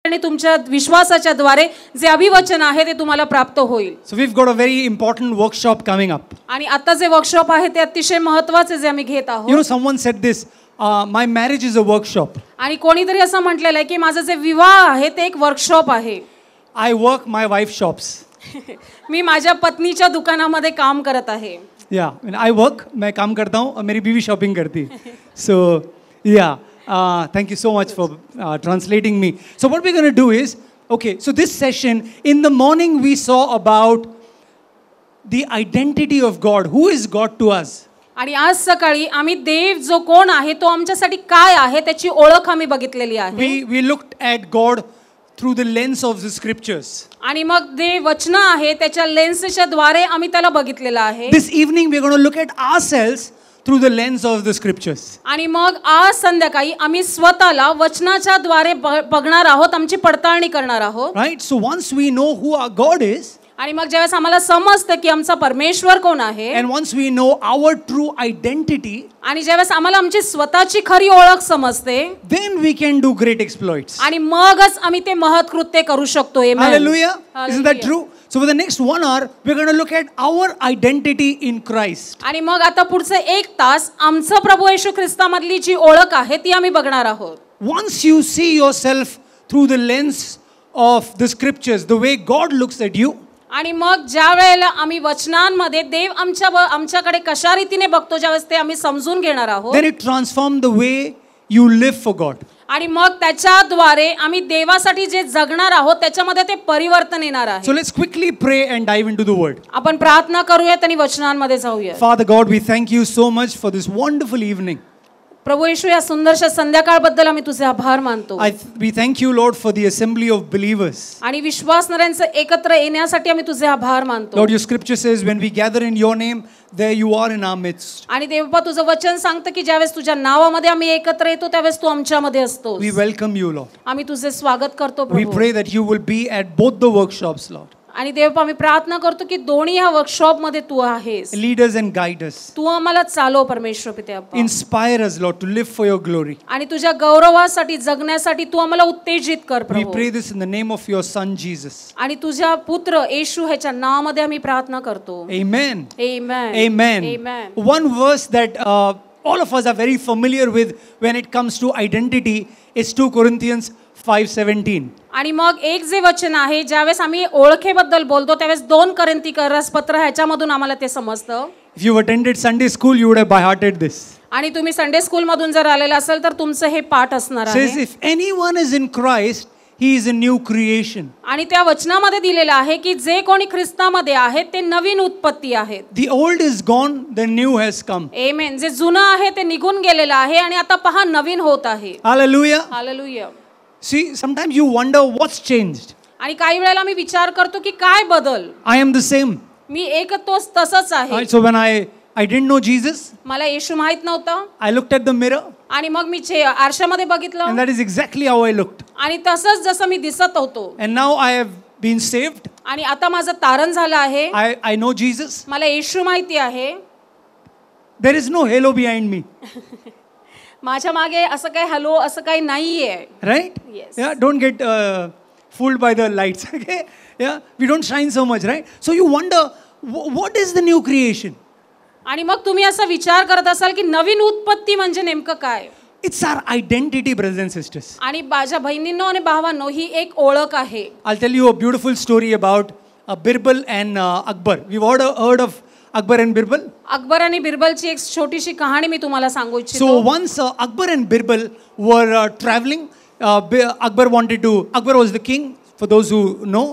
आणि तुमच्या विश्वासाच्या द्वारे जे अभिवचन आहे ते तुम्हाला प्राप्त होईल. So we've got a very important workshop coming up. आणि आता जे वर्कशॉप आहे ते अतिशय महत्त्वाचे जे आम्ही घेत आहोत. You know, someone said this, my marriage is a workshop. आणि कोणीतरी असं म्हटलेलं आहे की माझा जे विवाह आहे ते एक वर्कशॉप आहे. I work my wife shops. मी माझ्या पत्नीच्या दुकानामध्ये काम करत आहे. Yeah, when I work, मैं काम करता हूँ और मेरी बीवी shopping करती है. So yeah. Thank you so much for translating me. So what we're going to do is, okay, so this session, in the morning we saw about the identity of God. Who is God to us? आणि आज सकाळी आम्ही देव जो कोण आहे तो आमच्यासाठी काय आहे त्याची ओळख आम्ही बघितलेली आहे. We looked at God through the lens of the scriptures. आणि मग जे वचन आहे त्याच्या लेन्सच्या द्वारे आम्ही त्याला बघितलेलं आहे. This evening we're going to look at ourselves through the lens of the scriptures. आणि मग आज संध्याकाळी आम्ही स्वतःला वचनाच्या द्वारे बघणार आहोत, आमची पडताळणी करणार आहोत. Right? So once we know who our God is, आणि मग जेव्हा आम्हाला समजतं की आमचा परमेश्वर कोण आहे, and once we know our true identity, आणि जेव्हा आम्हाला आमची स्वतःची खरी ओळख समजते, then we can do great exploits. आणि मगच आम्ही ते महत्कृत्य करू शकतो. Hallelujah. Isn't that true? So for the next 1 hour we're going to look at our identity in Christ. आणि मग आता पुढचे 1 तास आमचं प्रभू येशू ख्रिस्तामधली जी ओळख आहे ती आम्ही बघणार आहोत. Once you see yourself through the lens of the scriptures, the way God looks at you, आणि मग ज्या वेळेला आम्ही वचनांमध्ये देव आमच्याकडे कशा रीतीने बघतो ज्यावेळेस ते आम्ही समजून घेणार आहोत, then it transforms the way you live for God. आणि मग त्याच्याद्वारे आम्ही देवासाठी जे जगणार आहोत त्याच्यामध्ये ते परिवर्तन येणार आहे. So let's quickly pray and dive into the word. आपण प्रार्थना करूयात आणि वचनांमध्ये जाऊया. Father God, we thank you so much for this wonderful evening. प्रभू येशू या सुंदरशा संध्याकाळबद्दल आम्ही तुझे आभार मानतो. We thank you, Lord, for the assembly of believers. आणि विश्वासणाऱ्यांचे एकत्र येण्यासाठी आम्ही तुझे आभार मानतो. Lord, your scripture says when we gather in your name, there you are in our midst. आणि देवबा तुझं वचन सांगतं की ज्यावेळेस तुझ्या नावामध्ये आम्ही एकत्र येतो त्यावेळेस तू आमच्यामध्ये असतोस. We welcome you, Lord. आम्ही तुझे स्वागत करतो We Prabhu. pray that you will be at both the workshops, Lord. आणि देवबा आम्ही प्रार्थना करतो की दोन्ही ह्या वर्कशॉप मध्ये तू आहेस. Lead us and guide us. तू आम्हाला चालव परमेश्वर पिता. Inspire us, Lord, to live for your glory. आणि तुझ्या गौरवासाठी जगण्यासाठी तू आम्हाला उत्तेजित कर We Prabhu. pray this in the name of your son Jesus. आणि तुझ्या पुत्र येशू ह्याच्या नावामध्ये आम्ही प्रार्थना करतो. Amen. Amen. Amen. Amen. One verse that all of us are very familiar with when it comes to identity is 2 Corinthians 5:17. आणि मग एक जे वचन आहे ज्यावेळेस आम्ही ओळखेबद्दल बोलतो त्यावेळेस 2 कोरिंथीकरस पत्र ह्याच्यामधून आम्हाला ते समजतं. If you've attended Sunday school, you would have by hearted this. आणि तुम्ही संडे स्कूल मधून जर आलेला असेल तर तुमचं हे पाठ असणार Says आहे. if anyone is in Christ, he is a new creation. आणि त्या वचनामध्ये दिलेलं आहे की जे कोणी ख्रिस्तामध्ये आहेत ते नवीन उत्पत्ती आहेत. The old is gone, the new has come. आमेन. जे जुनं आहे ते निघून गेलेलं आहे आणि आता पहा नवीन होत आहे. Hallelujah. Hallelujah. See, sometimes you wonder what's changed. आणि काही वेळेला मी विचार करतो की काय बदल. I am the same. मी एक तोच तसंच आहे. Right? So when I didn't know Jesus, मला येशू माहित नव्हता. I looked at the mirror, आणि मग मी आरशामध्ये बघितलं and that is exactly how I looked. आणि तसंच जसं मी दिसत होतो. And now I have been saved. आणि आता माझं तारण झालं आहे. I know Jesus. मला येशू माहिती आहे. There is no halo behind me. माझ्या मागे असं काही हॅलो असं काही नाहीये. Right? Yes. Yeah, don't get fooled by the lights. Okay? Yeah, we don't shine so much, right? So you wonder what is the new creation? आणि मग तुम्ही असा विचार करत असाल की नवीन उत्पत्ती म्हणजे नेमकं काय. It's our identity, brothers and sisters. आणि माझ्या बहिणींनो आणि भावांनो ही एक ओळख आहे. I'll tell you a beautiful story about Birbal and Akbar. We've heard of Akbar and Birbal. Akbar आणि बिरबलची एक छोटीशी कहाणी मी तुम्हाला सांगू इच्छितो. So once Akbar and Birbal were traveling, Akbar was the king, for those who know.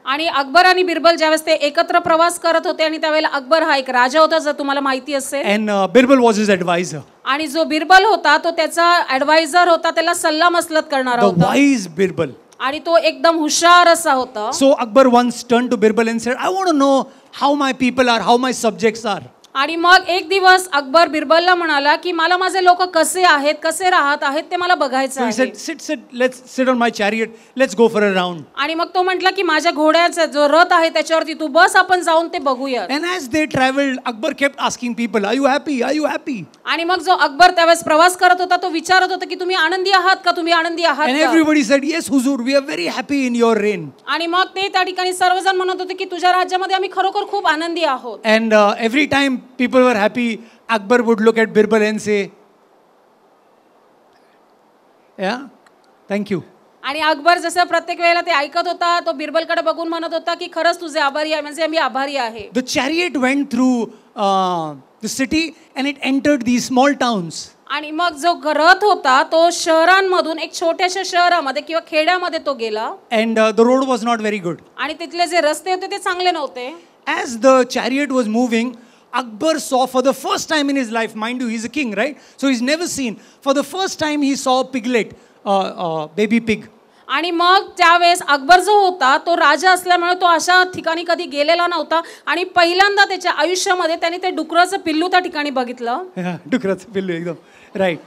आणि अकबर आणि बिरबल ज्यावेळेस ते एकत्र प्रवास करत होते आणि त्यावेळेला अकबर हा एक राजा होता जर तुम्हाला माहिती असेल. And Birbal was his advisor. आणि जो बिरबल होता तो त्याचा ऍडवायझर होता, त्याला सल्ला मसलत करणारा The होता. wise Birbal. आणि तो एकदम हुशार असा होता. So Akbar once turned to Birbal and said, I want to know how my people are, how my subjects are. आणि मग एक दिवस अकबर बिरबलला म्हणाला की मला माझे लोक कसे आहेत, कसे राहत आहेत ते मला बघायचं So he आहे. said, let's sit on my chariot. Let's go for a round. आणि मग तो म्हटला की माझ्या घोड्याचा जो रथ आहे त्याच्यावरती तू बस, आपण जाऊन ते बघूया. And as they traveled, Akbar kept asking people, "Are you happy? Are you happy?" आणि मग जो अकबर त्यावेळेस प्रवास करत होता तो विचारत होता की तुम्ही आनंदी आहात का, तुम्ही आनंदी आहात And का? everybody said, "Yes, Huzur, we are very happy in your reign." आणि मग ते त्या ठिकाणी सर्वजण म्हणत होते की तुझ्या राज्यामध्ये आम्ही खरोखर खूप आनंदी आहोत. And every time people were happy, Akbar would look at Birbal and say, "Yeah, thank you." आणि अकबर जसं प्रत्येक वेळेला ते ऐकत होता तो बिरबलकडे बघून म्हणत होता की खरंच तुझे आभारी आहे, म्हणजे आम्ही आभारी आहे. The chariot went through the city and it entered these small towns. आणि मग जो रथ होता तो शहरांमधून एक छोट्याशा शहरामध्ये किंवा खेड्यामध्ये तो गेला. And the road was not very good. आणि तिथले जे रस्ते होते ते चांगले नव्हते. As the chariot was moving, Akbar saw for the first time in his life, mind you, he's a king, right? So he's never seen. For the first time he saw a piglet, baby pig. आणि मग त्यावेळेस अकबर जो होता तो राजा असल्यामुळे तो अशा ठिकाणी कधी गेलेला नव्हता आणि पहिल्यांदा त्याच्या आयुष्यामध्ये त्याने ते डुकराचं पिल्लू त्या ठिकाणी बघितलं. डुकराचं पिल्लू एकदम, right?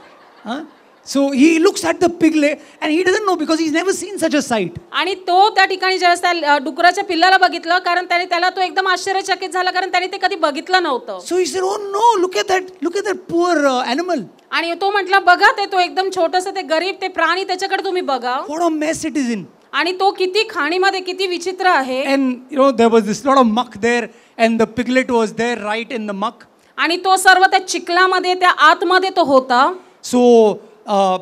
So he looks at the piglet and he doesn't know because he's never seen such a sight. आणि तो त्या ठिकाणी ज्यावेळेस त्या डुकराच्या पिल्लाला बघितलं कारण त्याला तो एकदम आश्चर्यचकित झाला कारण त्याने ते कधी बघितलं नव्हतं. So he said, "Oh no, look at that poor animal. आणि तो म्हटला बघा तो एकदम छोटंसं ते गरीब ते प्राणी त्याच्याकडे तुम्ही बघा. What a mess it is in." आणि तो किती खाणीमध्ये किती विचित्र आहे. And there was this lot of muck there and the piglet was there right in the muck. आणि तो सर्व त्या चिखलामध्ये त्या आतमध्ये तो होता. So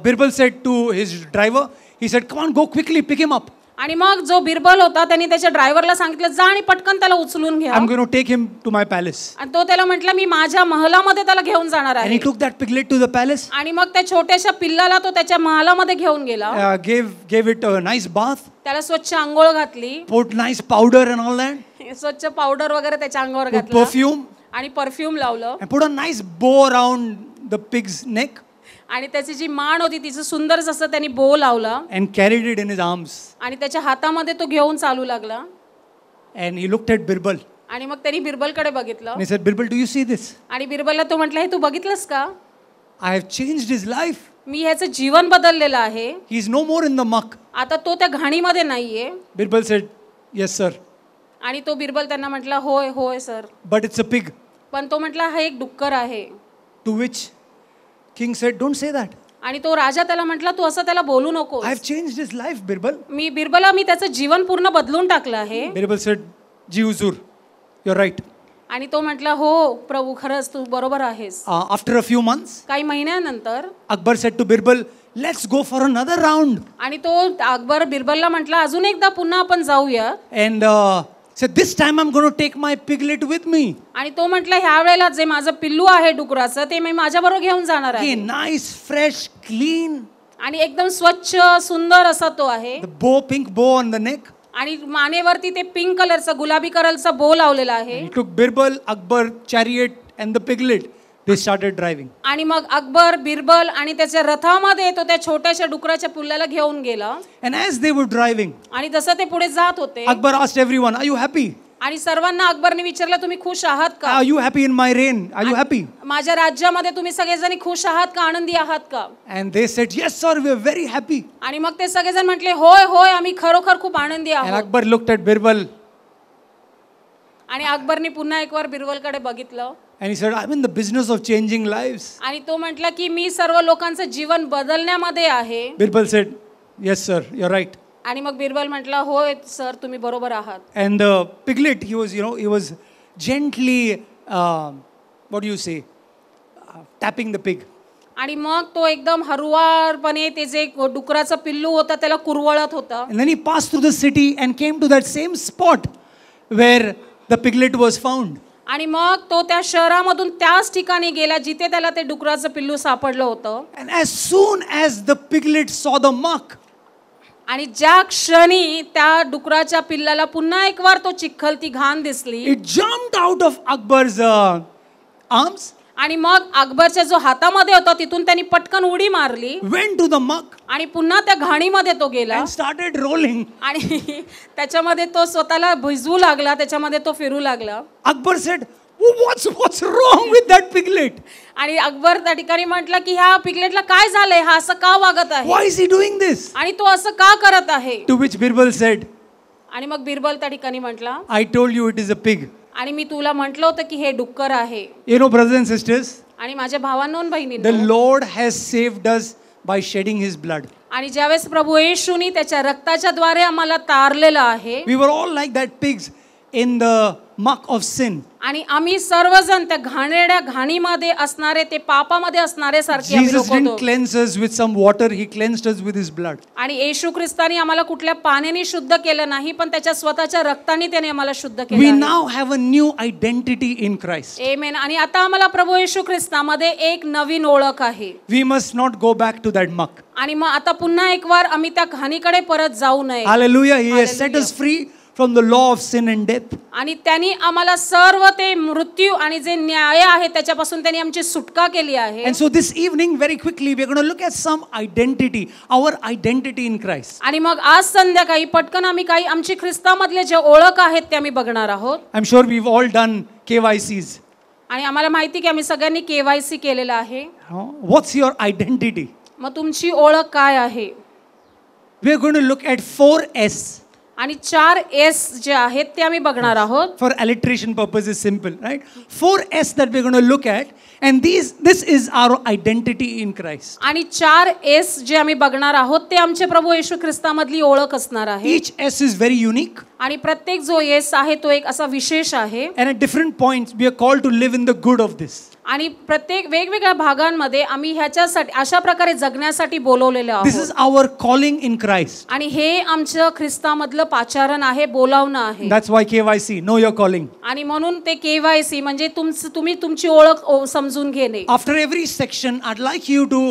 Birbal said to his driver, he said, "Come on, go quickly, pick him up. आणि मग जो बिरबल होता त्यांनी त्याच्या ड्रायव्हरला सांगितलं जा आणि पटकन त्याला उचलून घ्या. I'm going to take him to my palace." आणि तो त्याला म्हटला मी माझ्या महलामध्ये त्याला घेऊन जाणार And आहे. he took that piglet to the palace, आणि मग त्या छोट्याशा पिल्लाला तो त्याच्या महलामध्ये घेऊन गेला. gave it a nice bath, त्याला स्वच्छ आंघोळ घातली, put nice powder and all that, स्वच्छ पावडर वगैरे त्याच्या अंगावर put घातला perfume, आणि परफ्यूम लावलं and put a nice bow around the pig's neck आणि त्याची जी मान होती तिचं सुंदर असं त्यांनी बो लावला and carried it in his arms. आणि त्याच्या हातामध्ये तो घेऊन चालू लागला. And he looked at Birbal आणि मग त्यांनी बिरबलकडे बघितलं and he said, "Birbal, do you see this? आणि बिरबलला तो म्हटला हे तू बघितलंस का, I have changed his life. मी ह्याचं जीवन बदललेलं आहे, He is no more in the muck." आता तो त्या घाणीमध्ये नाहीये. Birbal said, "Yes, sir, आणि तो बिरबल त्यांना म्हटला होय होय sir. but it's a pig." पण तो म्हटला हा एक डुक्कर आहे. To which king said, "Don't say that. आणि तो राजा त्याला म्हटला तू असं त्याला बोलू नको. I have changed his life, Birbal." मी त्याचं जीवन पूर्ण बदलून टाकलं आहे. Birbal said, "Ji Huzur, you're right." आणि तो म्हटला हो प्रभू खरंच तू बरोबर आहेस. After a few months, काही महिन्यानंतर Akbar said to Birbal, "Let's go for another round." आणि तो अकबर बिरबलला म्हटला अजून एकदा पुन्हा आपण जाऊया. And said, "This time I'm going to take my piglet with me." आणि तो म्हटला ह्या वेळेला जे माझं पिल्लू आहे डुकराचं ते मी माझ्याबरोबर घेऊन जाणार आहे. Okay, nice, fresh, clean. आणि एकदम स्वच्छ सुंदर असा तो आहे. The bow, pink bow on the neck. आणि मानेवरती ते पिंक कलरचा गुलाबी कलरचा बो लावलेला आहे. He took Birbal, Akbar, chariot and the piglet. They started driving. आणि मग अकबर बिरबल आणि त्याच्या रथामध्ये तो त्या छोट्याशा डुकराच्या पिल्लाला घेऊन गेला. And as they were driving, आणि जसं ते पुढे जात होते Akbar asked everyone, "Are you happy? आणि सर्वांना अकबरने विचारलं तुम्ही खुश आहात का, Are you happy in my reign? Are you happy?" माझ्या राज्यामध्ये तुम्ही सगळेजण खुश आहात का, आनंदी आहात का. And they said, "Yes, sir, we are very happy." आणि मग ते सगळेजण म्हटले होय होय आम्ही खरोखर खूप आनंदी And आहोत. Akbar looked at Birbal आणि अकबरने पुन्हा एक वार बिरबलकडे बघितलं and he said, "I'm in the business of changing lives." आणि तो म्हटला की मी सर्व लोकांचं जीवन बदलण्यामध्ये आहे. Birbal said, "Yes, sir, you're right." आणि मग बिरबल म्हटला होय सर तुम्ही बरोबर आहात. And the piglet, he was gently, what do you say, tapping the pig. आणि मग तो एकदम हळुवारपणे ते जे डुकराचं पिल्लू होता त्याला कुरवळत होता. And then he passed through the city and came to that same spot where the piglet was found. आणि मग तो त्या शहरामधून त्याच ठिकाणी गेला जिथे त्याला ते डुकराचं पिल्लू सापडलं होतं. And as soon as the piglet saw the muck, आणि ज्या क्षणी त्या डुकराच्या पिल्लाला पुन्हा एक वार तो चिखल ती घाण दिसली, it jumped out of Akbar's arms, आणि मग अकबरच्या जो हातामध्ये होता तिथून त्यांनी पटकन उडी मारली went to the muck आणि पुन्हा त्या घाणीमध्ये तो गेला and started rolling. आणि त्याच्यामध्ये तो स्वतःला भिजवू लागला, त्याच्यामध्ये तो फिरू लागला. Akbar said, What's wrong with that piglet? आणि अकबर त्या ठिकाणी म्हटलं की ह्या पिगलेटला काय झालंय, हा असं का वागत आहे Why is he doing this? आणि तो असं का करत आहे. To which Birbal said, आणि मग बिरबल त्या ठिकाणी म्हटला, I told you it is a pig. आणि मी तुला म्हटलं होतं की हे डुक्कर आहे. You know, brothers and sisters, आणि माझ्या भावांनो आणि the बहिणींनो, Lord has saved us by shedding his blood. आणि ज्यावेळेस प्रभू येशूनी त्याच्या रक्ताच्या द्वारे आम्हाला तारलेलं आहे, We were all like that pigs in the muck of sin. आणि आम्ही सर्वजण त्या घाणेरड्या घाणीमध्ये असणारे, ते पापामध्ये असणारे सारखे आम्ही Jesus लोक didn't होतो. cleanse us with some water, he cleansed us with his blood. आणि येशू ख्रिस्तानी आम्हाला कुठल्या पाण्याने शुद्ध केलं नाही, पण त्याच्या स्वतःच्या रक्ताने त्याने आम्हाला शुद्ध We केलं आहे. now have a new identity in Christ. आमेन. आणि आता आम्हाला प्रभू येशू ख्रिस्तामध्ये एक नवीन ओळख आहे. We must not go back to that muck. आणि मग आता पुन्हा एक वार आम्ही त्या घाणीकडे परत जाऊ नये. Hallelujah. He has set Hallelujah. us free from the law of sin and death. आणि त्यांनी आम्हाला सर्व ते मृत्यू आणि जे न्याय आहे त्याच्यापासून त्यांनी आमची सुटका केली आहे. And so this evening, very quickly, we're going to look at some identity, our identity in Christ. आणि मग आज संध्याकाळी पटकन आम्ही काही आमची ख्रिस्तामधले जे ओळख आहेत ते आम्ही बघणार आहोत. I'm sure we've all done KYCs. आणि आम्हाला माहिती की आम्ही सगळ्यांनी KYC केलेलं आहे. What's your identity? मग तुमची ओळख काय आहे? We're going to look at 4S. आणि 4S जे आहेत ते आम्ही बघणार आहोत. For alliteration purposes, simple, right? 4S that we're going to look at, and this is our identity in Christ. आणि 4S जे आम्ही बघणार आहोत ते आमचे प्रभू येशू ख्रिस्तामधली ओळख असणार आहे. Each S is very unique, आणि प्रत्येक जो S आहे तो एक असा विशेष आहे. and at different points we are called to live in the good of this. आणि प्रत्येक वेगवेगळ्या भागांमध्ये आम्ही ह्याच्यासाठी अशा प्रकारे जगण्यासाठी बोलवलेलो This आहोत. is our calling in Christ. आणि हे आमचं ख्रिस्तामधलं पाचारण आहे, बोलावणं आहे. That's why KYC, know your calling. आणि म्हणून ते KYC म्हणजे तुम्ही तुमची ओळख समजून घेणे. After every section, I'd like you to,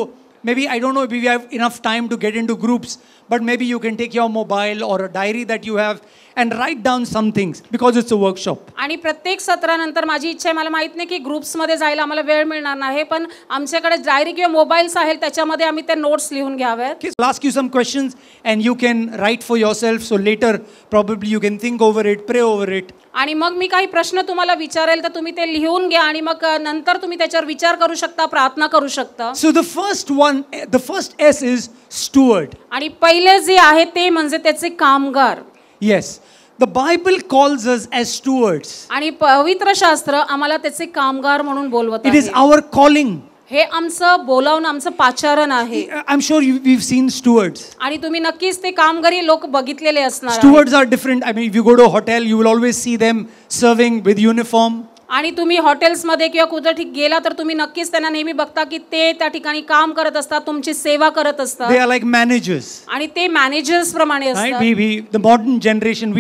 maybe, I don't know if we have enough time to get into groups, but maybe you can take your mobile or a diary that you have and write down some things, because it's a workshop. आणि प्रत्येक सत्रानंतर माझी इच्छा आहे, मला माहित नाही की ग्रुप्समध्ये जायला आम्हाला वेळ मिळणार नाही, पण आमच्याकडे डायरी किंवा मोबाईल्स आहेत त्याच्यामध्ये आम्ही त्या नोट्स लिहून घ्याव्यात. Okay, so I'll ask you some questions and you can write for yourself, so later probably you can think over it, pray over it. आणि मग मी काही प्रश्न तुम्हाला विचारेल तर तुम्ही ते लिहून घ्या आणि मग नंतर तुम्ही त्याच्यावर विचार करू शकता, प्रार्थना करू शकता. So the first S is steward. आणि पहिले जे आहे ते म्हणजे त्याचे कामगार. Yes, the Bible calls us as stewards. आणि पवित्र शास्त्र आम्हाला त्याचे कामगार म्हणून बोलवत It is आहे. our calling. हे आमचं बोलावणं, आमचं पाचारण आहे. I'm sure we've seen stewards. आणि तुम्ही नक्कीच ते कामगारी लोक बघितलेले असणार आहेत. Stewards are different. I mean, if you go to a hotel, you will always see them serving with uniform. आणि तुम्ही हॉटेल्समध्ये किंवा कुठे गेला तर तुम्ही नक्कीच त्यांना नेहमी बघता की ते त्या ठिकाणी काम करत असतात, तुमची सेवा करत They असतात. are like managers. आणि ते मॅनेजर्स प्रमाणे Right? असतात. The modern generation,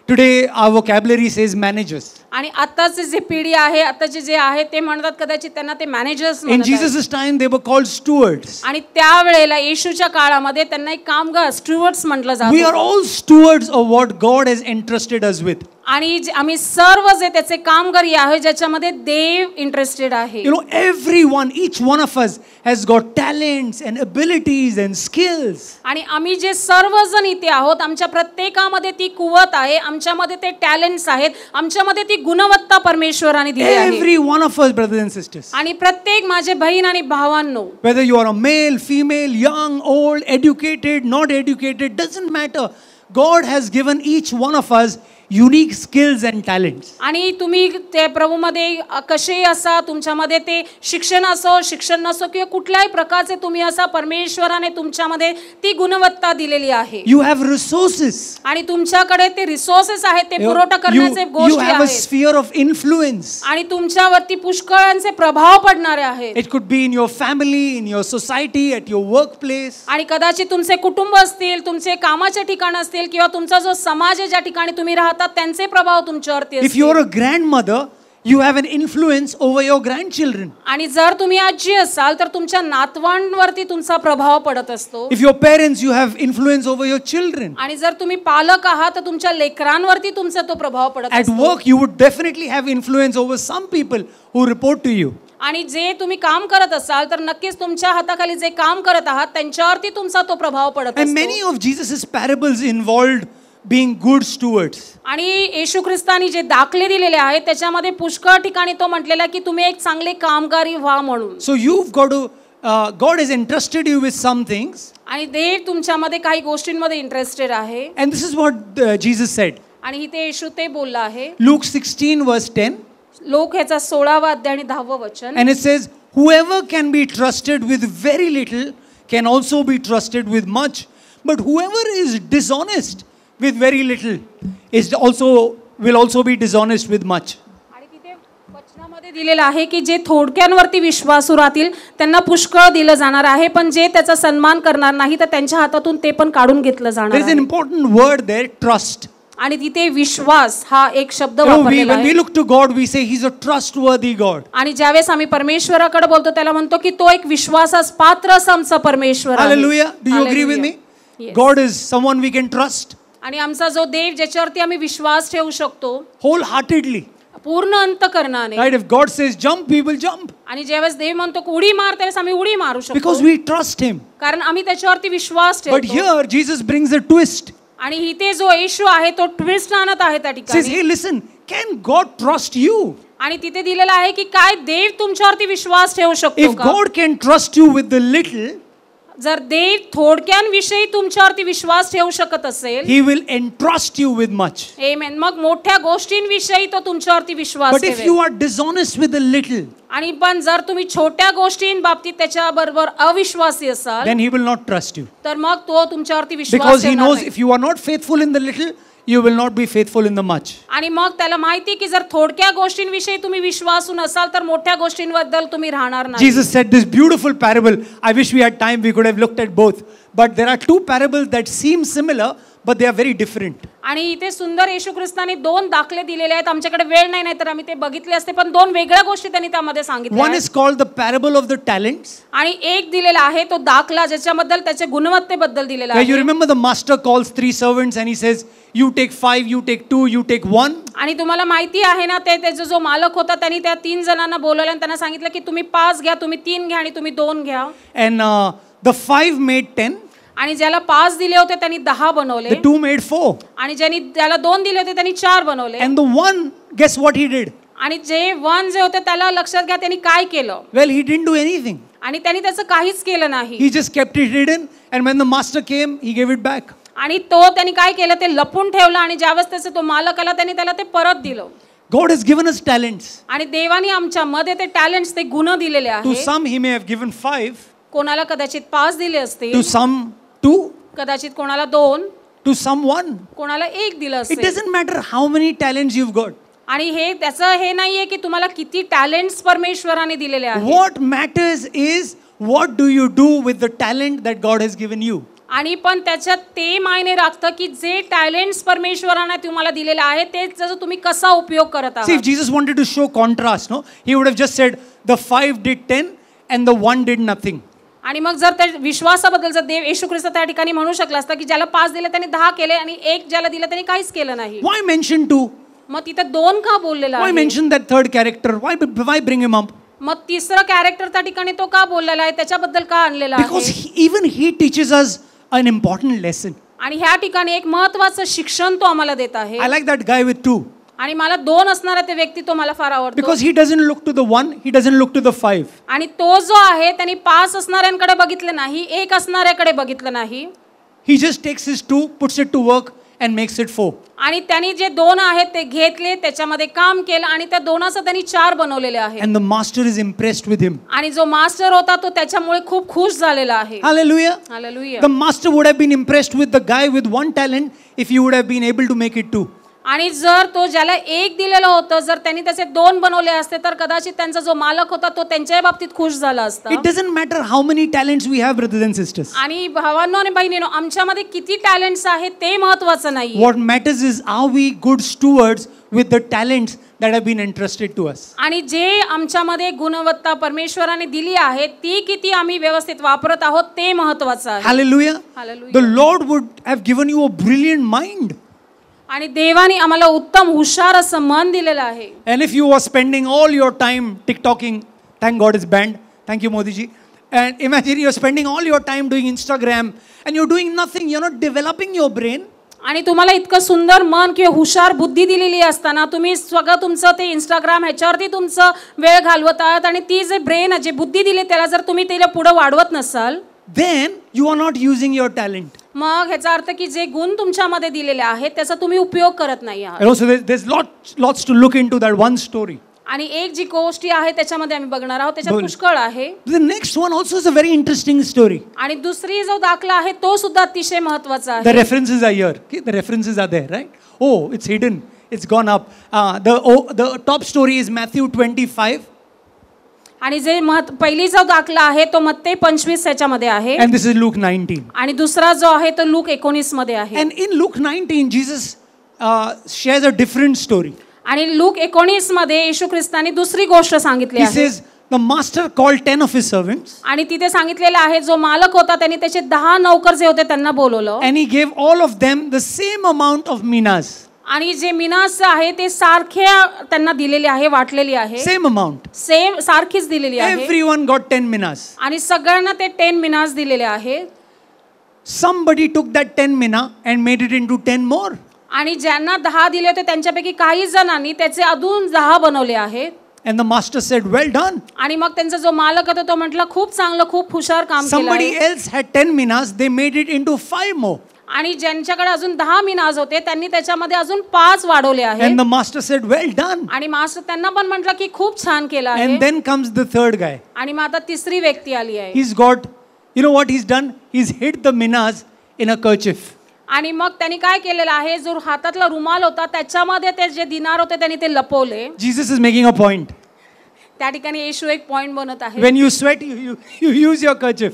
today our vocabulary says managers. आणि आताची जी पिढी आहे, आताचे जे आहे ते म्हणतात कदाचित त्यांना ते managers In Jesus' time, they were called stewards. आणि त्यावेळेला येशूच्या काळामध्ये त्यांना एक कामगार, स्टुअर्ड्स म्हटलं We are जातं. all stewards of what God has entrusted us with. आणि आम्ही सर्व जे त्याचे कामगारी आहे ज्याच्यामध्ये देव इंटरेस्टेड आहे. You know, everyone, each one of us has got talents and abilities and skills. आणि आम्ही जे सर्वजण इथे आहोत, आमच्या प्रत्येकामध्ये ती कुवत आहे, आमच्यामध्ये ते टॅलेंट्स आहेत, आमच्यामध्ये ती गुणवत्ता परमेश्वराने दिली आहे. Every one of us, brothers and sisters. आणि प्रत्येक माझे बहीण आणि भावांनो, Whether you are a male, female, young, old, educated, not educated, doesn't matter. God has given each one of us unique skills and talents. आणि तुम्ही त्या प्रभूमध्ये कसेही असा, तुमच्यामध्ये ते शिक्षण असो, शिक्षण नसो किंवा कुठल्याही प्रकारचे तुम्ही असा, परमेश्वराने तुमच्यामध्ये ती गुणवत्ता दिलेली आहे. You have resources. आणि तुमच्याकडे ते रिसोर्सेस आहेत, ते पुरवठा करण्याचे You गोष्टी have a आहेत. sphere of influence. आणि तुमच्यावरती पुष्कळांचे प्रभाव पडणारे आहेत. It could be in your family, in your society, at your workplace. आणि कदाचित तुमचे कुटुंब असतील, तुमचे कामाचे ठिकाण असतील किंवा तुमचा जो समाज आहे ज्या ठिकाणी तुम्ही राहतात त्यांचे प्रभाव तुमच्यावरती If असतील. you're a grandmother, you have an influence over your grandchildren. आणि जर तुम्ही आजी असाल तर तुमच्या नातवांवरती तुमचा प्रभाव पडत असतो. If you're parents, you have influence over your children. आणि जर तुम्ही पालक आहात तर तुमच्या लेकरांवरती तुमचा तो प्रभाव पडत At असतो. work, you would definitely have influence over some people who report to you. आणि जे तुम्ही काम करत असाल तर नक्कीच तुमच्या हाताखाली जे काम करत आहात त्यांच्यावरती तुमचा तो प्रभाव पडत And many असतो. of Jesus's parables involved being good stewards. आणि येशू ख्रिस्तानी जे दाखले दिलेले आहेत त्याच्यामध्ये पुष्कळ ठिकाणी तो म्हटलेला की तुम्ही एक चांगले कामगारी व्हा म्हणून. So you've got to, God has entrusted you with some things. आणि देव तुमच्यामध्ये काही गोष्टींमध्ये इंटरेस्टेड आहे. And this is what Jesus said. आणि इथे येशू ते बोलला आहे. Luke 16 verse 10. लोक ह्याचा 16वा अध्याय आणि 10वं वचन. And it says, whoever can be trusted with very little can also be trusted with much. But whoever is dishonest with very little will also be dishonest with much. आणि तिथे वचनामध्ये दिलेलं आहे की जे थोडक्यांवरती विश्वासू राहतील त्यांना पुष्कळ दिलं जाणार आहे, पण जे त्याचा सन्मान करणार नाही तर त्यांच्या हातातून ते पण काढून घेतलं जाणार There is an आहे. important word there, trust. आणि तिथे विश्वास हा एक शब्द You know, वापरलेला when we आहे. look to God, we say He's a trustworthy God. आणि ज्यावेळेस आम्ही परमेश्वराकडे बोलतो त्याला म्हणतो की तो एक विश्वासास पात्र असा आमचा परमेश्वर आहे. Hallelujah. Do you agree with me? Yes. God is someone we can trust आणि आमचा जो देव ज्याच्यावरती आम्ही विश्वास ठेवू शकतो wholeheartedly. पूर्ण अंतःकरणाने. Right? If God says jump, we will jump आणि ज्यावेळेस देव म्हणतो की उडी मार त्यावेळेस आम्ही उडी मारू शकतो because we trust Him. कारण आम्ही त्याच्यावरती विश्वास But ठेवतो. here, Jesus brings a twist. आणि इथे जो येशू आहे तो ट्विस्ट आणत आहे त्या Says, ठिकाणी. hey, listen, can God trust you? आणि तिथे दिलेलं आहे की काय देव तुमच्यावरती विश्वास ठेवू शकतो If का? God can trust you with the little, जर देव थोडक्यांविषयी तुमच्यावरती विश्वास ठेवू शकत असेल, He will entrust you with much. आमेन, मग मोठ्या गोष्टींविषयी तो तुमच्यावरती विश्वास But if ठेवेल. you are dishonest with the little, आणि पण जर तुम्ही छोट्या गोष्टींबाबतीत त्याच्याबरोबर अविश्वासी असाल then He will not trust you. तर मग तो तुमच्यावरती विश्वास Because He ठेवणार knows नाही. if you are not faithful in the little, you will not be faithful in the much. आणि मग त्याला माहिती की जर थोडक्या गोष्टींविषयी तुम्ही विश्वासू नसाल तर मोठ्या गोष्टींबद्दल तुम्ही राहणार नाही. Jesus said this beautiful parable. I wish we had time, we could have looked at both. But there are two parables that seem similar, but they are very different. आणि इथे सुंदर येशू ख्रिस्ताने 2 दाखले दिलेले आहेत. आमच्याकडे वेळ नाही तर आम्ही ते बघितले असते, पण 2 वेगळ्या गोष्टी त्यांनी त्यामध्ये सांगितल्या One आहेत. is called the parable of the talents. आणि एक दिलेला आहे तो दाखला ज्याच्याबद्दल त्याच्या गुणवत्तेबद्दल दिलेला Where you आहे. remember the master calls 3 servants and he says, you take 5, you take 2, you take 1. आणि तुम्हाला माहिती आहे ना ते त्याचा जो मालक होता त्यांनी त्या 3 जणांना बोलवलं आणि त्यांना सांगितलं की तुम्ही 5 घ्या, तुम्ही 3 घ्या आणि तुम्ही 2 घ्या. And the 5 made 10, आणि ज्याला 5 दिले होते त्यांनी 10 बनवले. the 2 made 4. आणि ज्यांनी त्याला 2 दिले होते त्यांनी 4 बनवले. And the 1, guess what he did? आणि जे 1 जे होते त्याला लक्षात घ्या त्यांनी काय केलं. Well, he didn't do anything. आणि त्यांनी त्याचं काहीच केलं नाही. He just kept it hidden, and when the master came, he gave it back. आणि तो त्यांनी काय केलं ते लपून ठेवलं आणि ज्यावेळेस त्याचा तो मालक आला त्यांनी त्याला ते परत दिलं. God has given us talents. आणि देवाने आमच्या मध्ये ते टॅलेंट्स ते गुण दिलेले To आहेत. some he may have given 5, कोणाला कदाचित 5 दिले असतील, to some 2, कदाचित कोणाला 2, to some 1. कोणाला 1 दिलं It असेल. doesn't matter how many talents you've got. आणि हे त्याचं हे नाहीये की तुम्हाला किती टॅलेंट्स परमेश्वराने दिलेले आहेत. What matters is what do you do with the talent that God has given you. आणि पण त्याच्यात ते मायने राखतं की जे टॅलेंट्स परमेश्वराने तुम्हाला दिलेले आहेत ते त्याचा तुम्ही कसा उपयोग करत See, if आहात. Jesus wanted to show contrast, no, he would have just said the 5 did 10 and the 1 did nothing. आणि मग जर त्या विश्वासाबद्दल जर देव येशू ख्रिस्त त्या ठिकाणी म्हणू शकला असता की ज्याला 5 दिले त्यांनी 10 केले आणि 1 ज्याला दिलं त्यांनी काहीच केलं नाही. Why mention 2? मग तिथे 2 का बोललेला Why आहे? mention that third character? Why bring him up? मग तिसरं कॅरेक्टर त्या ठिकाणी तो का बोललेला आहे त्याच्याबद्दल का आणलेला Because आहे? even he teaches us an important lesson. आणि ह्या ठिकाणी एक महत्त्वाचं शिक्षण तो आम्हाला देत आहे. I like that guy with 2. आणि मला 2 असणारा ते व्यक्ती तो मला फार आवडतो. Because he doesn't look to the 1, he doesn't look to the 5. आणि तो जो आहे त्यांनी 5 असणाऱ्यांकडे बघितलं नाही, 1 असणाऱ्याकडे बघितलं नाही. He just takes his 2, puts it to work and makes it 4. आणि त्यांनी जे 2 आहेत ते घेतले, त्याच्यामध्ये काम केलं आणि त्या 2चं त्यांनी 4 बनवलेले आहेत. And the master is impressed with him. आणि जो मास्टर होता तो त्याच्यामुळे खूप खुश झालेला आहे. Hallelujah. Hallelujah. The master would have been impressed with the guy with 1 talent if he would have been able to make it 2. आणि जर तो ज्याला 1 दिलेलं होतं जर त्यांनी त्याचे 2 बनवले असते तर कदाचित त्यांचा जो मालक होता तो त्यांच्या बाबतीत खुश झाला असता. It doesn't matter how many talents we have, brothers and sisters. आणि भावांनो आणि बहिणींनो आमच्यामध्ये किती टॅलेंट्स आहेत ते महत्त्वाचं नाही. What matters is are we good stewards with the talents that have been entrusted to us. आणि जे आमच्यामध्ये गुणवत्ता परमेश्वराने दिली आहे ती किती आम्ही व्यवस्थित वापरत आहोत ते महत्त्वाचं आहे. Hallelujah. Hallelujah. The Lord would have given you a brilliant mind. आणि देवाने आम्हाला उत्तम हुशार असं मन दिलेलं आहे. And if you are spending all your time TikToking, thank God it's banned. Thank you, Modi ji. And imagine you're spending all your time doing Instagram and you're doing nothing. You're not developing your brain. आणि तुम्हाला इतकं सुंदर मन किंवा हुशार बुद्धी दिलेली असताना तुम्ही सगळं तुमचं ते इंस्टाग्राम ह्याच्यावरती तुमचं वेळ घालवत आहात आणि ती जे ब्रेन जे बुद्धी दिली त्याला जर तुम्ही त्याला पुढे वाढवत नसाल, then you are not using your talent. मग ह्याचा अर्थ की जे गुण तुमच्यामध्ये दिलेले आहेत त्याचा तुम्ही उपयोग करत नाही आहात. And also there's lots to look into that one story. आणि एक जी गोष्टी आहे त्याच्यामध्ये आम्ही बघणार आहोत, त्याच्यात पुष्कळ आहे. The next one also is a very interesting story. आणि दुसरी जो दाखला आहे तो सुद्धा अतिशय महत्त्वाचा आहे. The references are here. Okay, the references are there, right? Oh, it's hidden. It's gone up. The top story is Matthew 25. आणि जे पहिली जो दाखला आहे तो मत्ते 25 याच्यामध्ये आहे. And this is Luke 19. आणि दुसरा जो आहे तो लूक 19 मध्ये आहे. And in Luke 19, Jesus shares a different story. आणि लूक 19 मध्ये येशू ख्रिस्ताने दुसरी गोष्ट सांगितली He आहे. says the master called 10 of his servants. आणि तिथे सांगितलेलं आहे जो मालक होता त्यांनी त्याचे 10 नौकर जे होते त्यांना बोलवलं. And he gave all of them the same amount of minas. आणि जे मिनास आहे ते सारख्या त्यांना दिलेली आहे, वाटलेली आहे. Same amount. सेम सारखीच दिलेली आहे. Everyone got 10 minas. आणि सगळ्यांना ते 10 मिनास दिलेले आहे. Somebody took that 10 mina and made it into 10 more. आणि ज्यांना 10 दिले होते त्यांच्यापैकी काही जणांनी त्याचे अजून 10 बनवले आहेत. And the master said, well done. आणि मग त्यांचा जो मालक होता तो म्हटला खूप चांगलं, खूप हुशार काम केलं. Somebody else had 10 minas, they made it into 5 more. आणि ज्यांच्याकडे अजून 10 मिनाज होते त्यांनी त्याच्यामध्ये अजून 5 वाढवले आहेत. And the master said, well done. आणि मास्टर त्यांना पण म्हटलं की खूप छान केलं आहे. And then comes the third guy. आणि मग आता तिसरी व्यक्ती आली आहे. He's got, you know what he's done? He's hid the minas in a kerchief. आणि मग त्यांनी काय केलेलं आहे, जो हातातला रुमाल होता त्याच्यामध्ये ते जे दिनार होते त्यांनी ते लपवले. Jesus is making a point. त्या ठिकाणी येशू एक पॉइंट बनत आहे. When you sweat, you use your kerchief.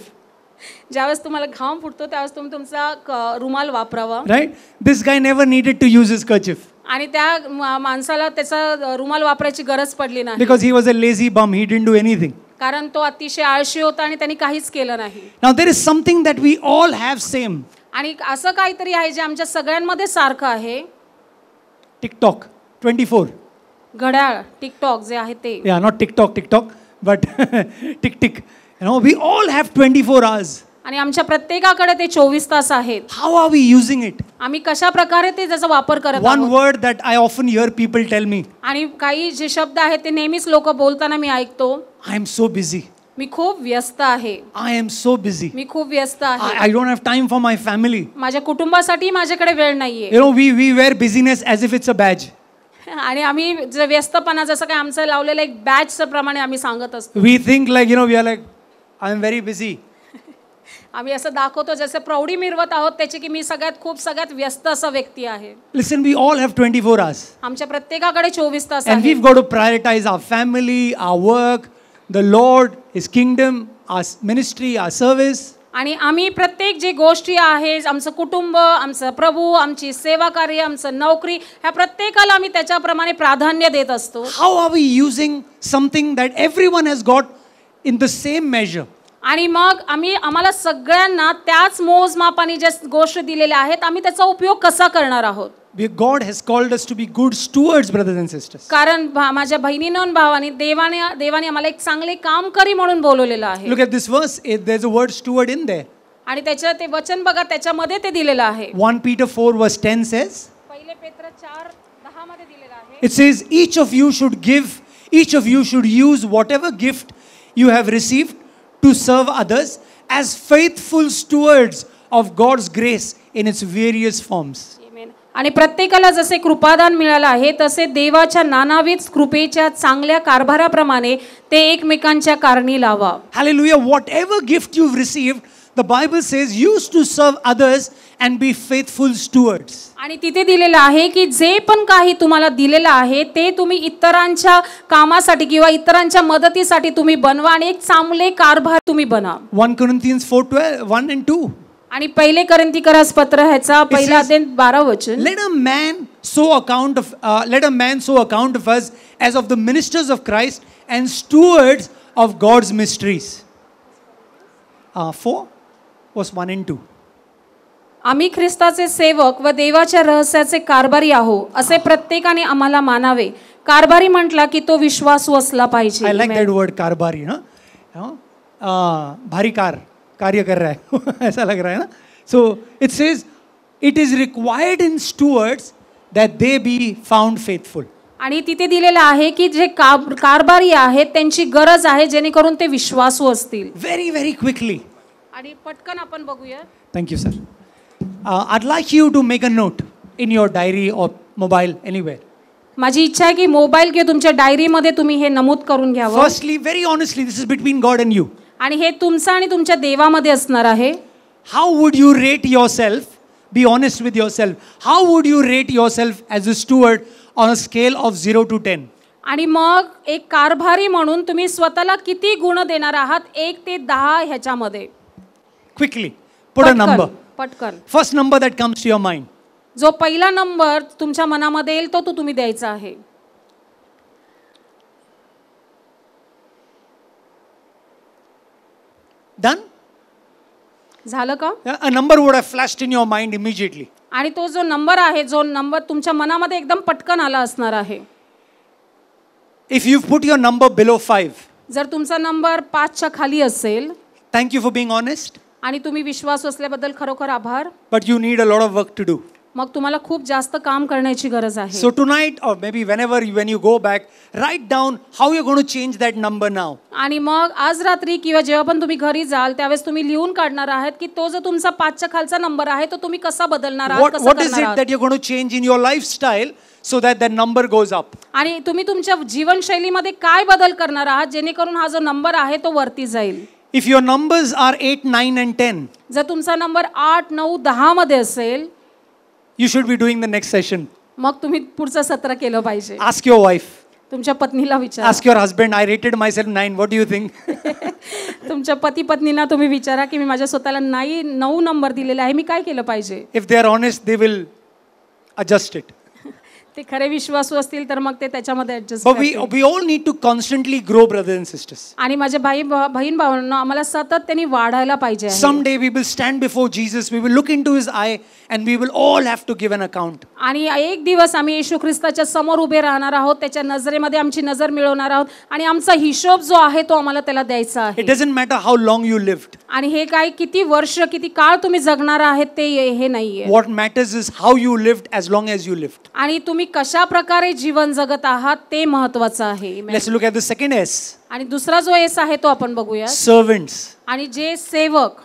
ज्यावेळेस तुम्हाला घाम फुटतो त्यावेळेस तुम्ही तुमचा रुमाल वापरावा. Right? This guy never needed to use his kerchief. आणि त्या माणसाला त्याचा रुमाल वापरायची गरज पडली नाही. Because he was a lazy bum, he didn't do anything. कारण तो अतिशय आळशी होता आणि त्यांनी काहीच केलं नाही. Now there is something that we all have same. आणि असं काहीतरी आहे जे आमच्या सगळ्यांमध्ये सारखं आहे. TikTok 24. घड्याळ, टिकटॉक जे आहे ते. Yeah, not TikTok, but tick. You know, we all have 24 hours. आणि आमच्या प्रत्येकाकडे ते 24 तास आहेत. How are we using it? आम्ही कशा प्रकारे ते त्याचा वापर करत One आहोत. word that I often hear people tell me. आणि काही जे शब्द आहेत ते नेहमीच लोक बोलताना मी ऐकतो. I am so busy. मी खूप व्यस्त आहे. I am so busy. मी खूप व्यस्त आहे. I don't have time for my family. माझ्या कुटुंबासाठी माझ्याकडे वेळ नाहीये. You know, we wear busyness as if it's a badge. आणि आम्ही जे व्यस्तपणा जसं काय आमचं लावलेलं एक बॅचच्या प्रमाणे आम्ही सांगत असतो. We think like, you know, we are like, I am very busy. आम्ही असं दाखवतो जसं प्रौढी मिरवत आहोत त्याची की मी सगळ्यात व्यस्त असा व्यक्ती आहे. Listen, we all have 24 hours. आमच्या प्रत्येकाकडे 24 तास And आहेत. we've got to prioritize our family, our work, the Lord, His kingdom, our ministry, our service. आणि आम्ही प्रत्येक जे गोष्टी आहेत, आमचं कुटुंब, आमचं प्रभू, आमची सेवा कार्य, आमचं नोकरी, ह्या प्रत्येकाला आम्ही त्याच्याप्रमाणे प्राधान्य देत असतो. How are we using something that everyone has got in the same measure? आणि मग आम्हाला सगळ्यांना त्याच मोजमापाने ज्या गोष्टी दिलेल्या आहेत आम्ही त्याचा उपयोग कसा करणार आहोत. God has called us to be good stewards, brothers and sisters. कारण माझ्या बहिणींनो आणि भावांनी देवाने आम्हाला एक चांगले कामकरी म्हणून बोलवलेलं आहे. Look at this verse. There's a word steward in there. आणि त्याच्या ते वचन बघा त्याच्यामध्ये ते दिलेलं आहे. 1 Peter 4 verse 10 says. पहिले पेत्र 4:10 मध्ये दिलेलं आहे. It says each of you should use whatever gift you have received to serve others as faithful stewards of God's grace in its various forms. आणि प्रत्येकाला जसे कृपादान मिळालं आहे तसे देवाच्या नानाविध कृपेच्या चांगल्या कारभाराप्रमाणे ते एकमेकांच्या कारणी लावा. Hallelujah. Whatever gift you've received, the Bible says use to serve others and be faithful stewards. आणि तिथे दिलेलं आहे की जे पण काही तुम्हाला दिलेलं आहे ते तुम्ही इतरांच्या कामासाठी किंवा इतरांच्या मदतीसाठी तुम्ही बनवा आणि एक चांगले कारभार तुम्ही बना. 1 Corinthians 4:12, 1 and 2. आणि पहिले कोरिन्थीकरास पत्र ह्याचा पहिला अध्याय 12 वचन. Let a man so account of us as of the ministers of Christ and stewards of God's mysteries. 4 verse 1 and 2. आम्ही ख्रिस्ताचे सेवक व देवाच्या रहस्याचे कारभारी आहो असे प्रत्येकाने आम्हाला मानावे. कारभारी म्हटला की तो विश्वासू असला पाहिजे. I like that word कारभारी. भारी कार्य कर रहा है ऐसा लग रहा है ना. So it says it is required in stewards that they be found faithful. आणि तिथे दिलेलं आहे की जे कारभारी आहेत त्यांची गरज आहे जेणेकरून ते विश्वासू असतील. Very, very quickly. आणि पटकन आपण बघूया. Thank you, sir. I'd like you to make a note in your diary or mobile, anywhere. माझी इच्छा आहे की मोबाईल किंवा तुमच्या डायरीमध्ये तुम्ही हे नमूद करून घ्यावं. Firstly, very honestly, this is between God and you. आणि हे तुमचं आणि तुमच्या देवामध्ये असणार आहे. How would you rate yourself? Be honest with yourself. How would you rate yourself as a steward on a scale of 0 to 10? आणि मग एक कारभारी म्हणून तुम्ही स्वतःला किती गुण देणार आहात 1 ते 10 ह्याच्यामध्ये? Quickly, put a number. पटकन. First number that comes to your mind. जो पहिला नंबर तुमच्या मनामध्ये येईल तो तुम्ही द्यायचा आहे. Done? झालं का? A number would have flashed in your mind immediately. आणि तो जो नंबर आहे जो नंबर तुमच्या मनामध्ये एकदम पटकन आला असणार आहे. If you've put your number below 5, जर तुमचा नंबर 5च्या खाली असेल, thank you for being honest, आणि तुम्ही विश्वास असल्याबद्दल खरोखर आभार. but you need a lot of work to do. मग तुम्हाला खूप जास्त काम करण्याची गरज आहे. So tonight, or maybe when you go back, write down how you're going to change that number now. आणि मग आज रात्री किंवा जेव्हा पण तुम्ही घरी जाल त्यावेळेस तुम्ही लिहून काढणार आहात की तो जो तुमचा 5च्या खालचा नंबर आहे तो तुम्ही कसा बदलणार आहात, कसं What is करणार it आहात. that you're going to change in your lifestyle so that that number goes up? आणि तुम्ही तुमच्या जीवनशैलीमध्ये काय बदल करणार आहात जेणेकरून हा जो नंबर आहे तो वरती जाईल. If your numbers are 8, 9 and 10, जर तुमचा नंबर 8, 9, 10 मध्ये असेल, you should be doing the next session. मग तुम्ही पुढचं सत्र केलं पाहिजे. Ask your wife. तुमच्या पत्नीला विचारा. Ask your husband. I rated myself 9. What do you think? तुमच्या पती पत्नींना तुम्ही विचारा की मी माझ्या स्वतःला 9 नंबर दिलेला आहे, मी काय केलं पाहिजे. If they are honest, they will adjust it. ते खरे विश्वासू असतील तर मग ते त्याच्यामध्ये adjust But we all need to constantly grow, brothers and sisters. आणि माझे बहीण भावांना आम्हाला सतत त्यांनी वाढायला पाहिजे. Someday we will stand before Jesus, we will look into his eye and we will all have to give an account. आणि एक दिवस आम्ही येशू ख्रिस्ताच्या समोर उभे राहणार आहोत, त्याच्या नजरेमध्ये आमची नजर मिळवणार आहोत आणि आमचा हिशोब जो आहे तो आम्हाला त्याला द्यायचा आहे. It doesn't matter how long you lived. आणि हे काय किती वर्ष किती काळ तुम्ही जगणार आहेत ते हे नाहीये. What matters is how you lived as long as you lived. आणि तुम्ही कशा प्रकारे जीवन जगत आहात ते महत्त्वाचं आहे. Let's look at the second S. आणि दुसरा जो एस आहे तो आपण बघूया. Servants. आणि जे सेवक.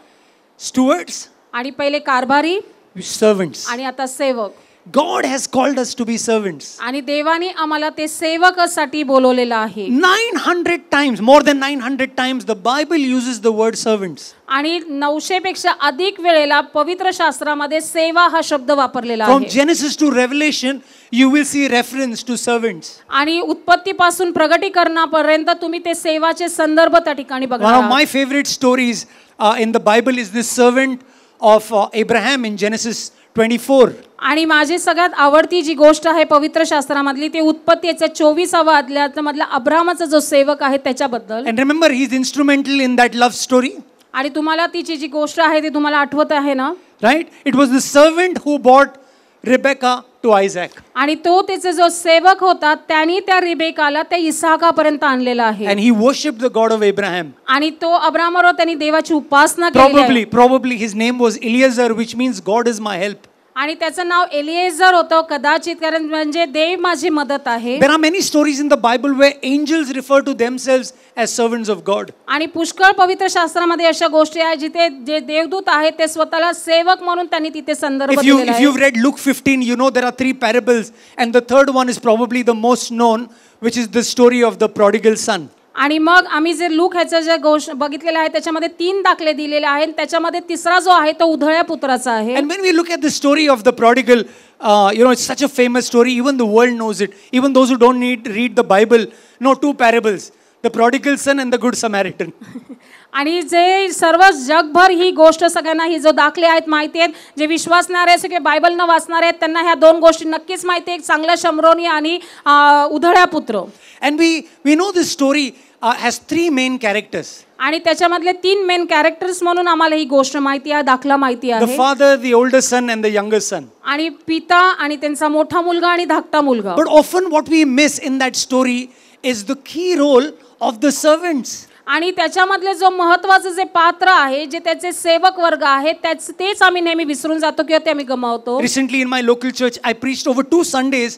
Stewards. आणि पहिले कारभारी. Servants. आणि आता सेवक. God has called us to be servants. आणि देवाने आम्हाला ते सेवकासाठी बोलवलेलं आहे. 900 times, more than 900 times, the Bible uses the word servants. आणि 900 पेक्षा अधिक वेळेला पवित्र शास्त्रामध्ये सेवा हा शब्द वापरलेला आहे. From Genesis to Revelation, you will see reference to servants. आणि उत्पत्तीपासून प्रगटीकरणापर्यंत तुम्ही ते सेवाचे संदर्भ त्या ठिकाणी बघणार. One of my favorite stories in the Bible is this servant of Abraham in Genesis 24. आणि माझी सगळ्यात आवडती जी गोष्ट आहे पवित्र शास्त्रामधली ते उत्पत्तीच्या 24व्या अध्यायामधला अब्राहामाचा जो सेवक आहे त्याच्याबद्दल. And remember, he's instrumental in that love story. आणि तुम्हाला तिची जी गोष्ट आहे ती तुम्हाला आठवत आहे ना? Right? It was the servant who brought Rebecca to Isaac. आणि तो त्याचा जो सेवक होता त्यांनी त्या रिबेकाला त्या इसाकापर्यंत आणलेला आहे. And he worshipped the God of Abraham. आणि तो अब्राहामावर त्यांनी देवाची उपासना केली. Probably his name was Eliezer, which means God is my help. आणि त्याचं नाव एलिएझर होतं कदाचित, कारण म्हणजे देव माझी मदत आहे. There are many stories in the Bible where angels refer to themselves as servants of God. आणि पुष्कळ पवित्र शास्त्रामध्ये अशा गोष्टी आहेत जिथे जे देवदूत आहेत ते स्वतःला सेवक म्हणून त्यांनी तिथे संदर्भ दिलेला आहे. If you've read Luke 15, you know there are 3 parables and the third one is probably the most known, which is the story of the prodigal son. आणि मग आम्ही जे लूक ह्याचं जे गोष्ट बघितलेलं आहे त्याच्यामध्ये 3 दाखले दिलेले आहेत. त्याच्यामध्ये तिसरा जो आहे तो उधळ्या पुत्राचा आहे. And when we look at the story of the prodigal, it's such a famous story. Even the world knows it. Even those who don't read the Bible know 2 parables: the prodigal son and the good Samaritan. आणि जे सर्व जगभर ही गोष्ट सगळ्यांना ही जो दाखले आहेत माहिती आहेत, जे विश्वासणारे असे की बायबल न वाचणारे आहेत त्यांना ह्या 2 गोष्टी नक्कीच माहिती आहे, चांगला शमरोनी आणि उधळ्या पुत्र. And we know this story has 3 main characters. आणि त्याच्यामधले 3 मेन कॅरेक्टर्स म्हणून आम्हाला ही गोष्ट माहिती आहे, दाखला माहिती आहे. The father, the older son and the younger son. आणि पिता आणि त्यांचा मोठा मुलगा आणि धाकटा मुलगा. But often what we miss in that story is the key role of the servants. आणि त्याच्यामधले जो महत्त्वाचं जे पात्र आहे, जे त्याचे सेवक वर्ग आहेत, तेच आम्ही नेहमी विसरून जातो किंवा ते आम्ही गमावतो. Recently in my local church, I preached over 2 Sundays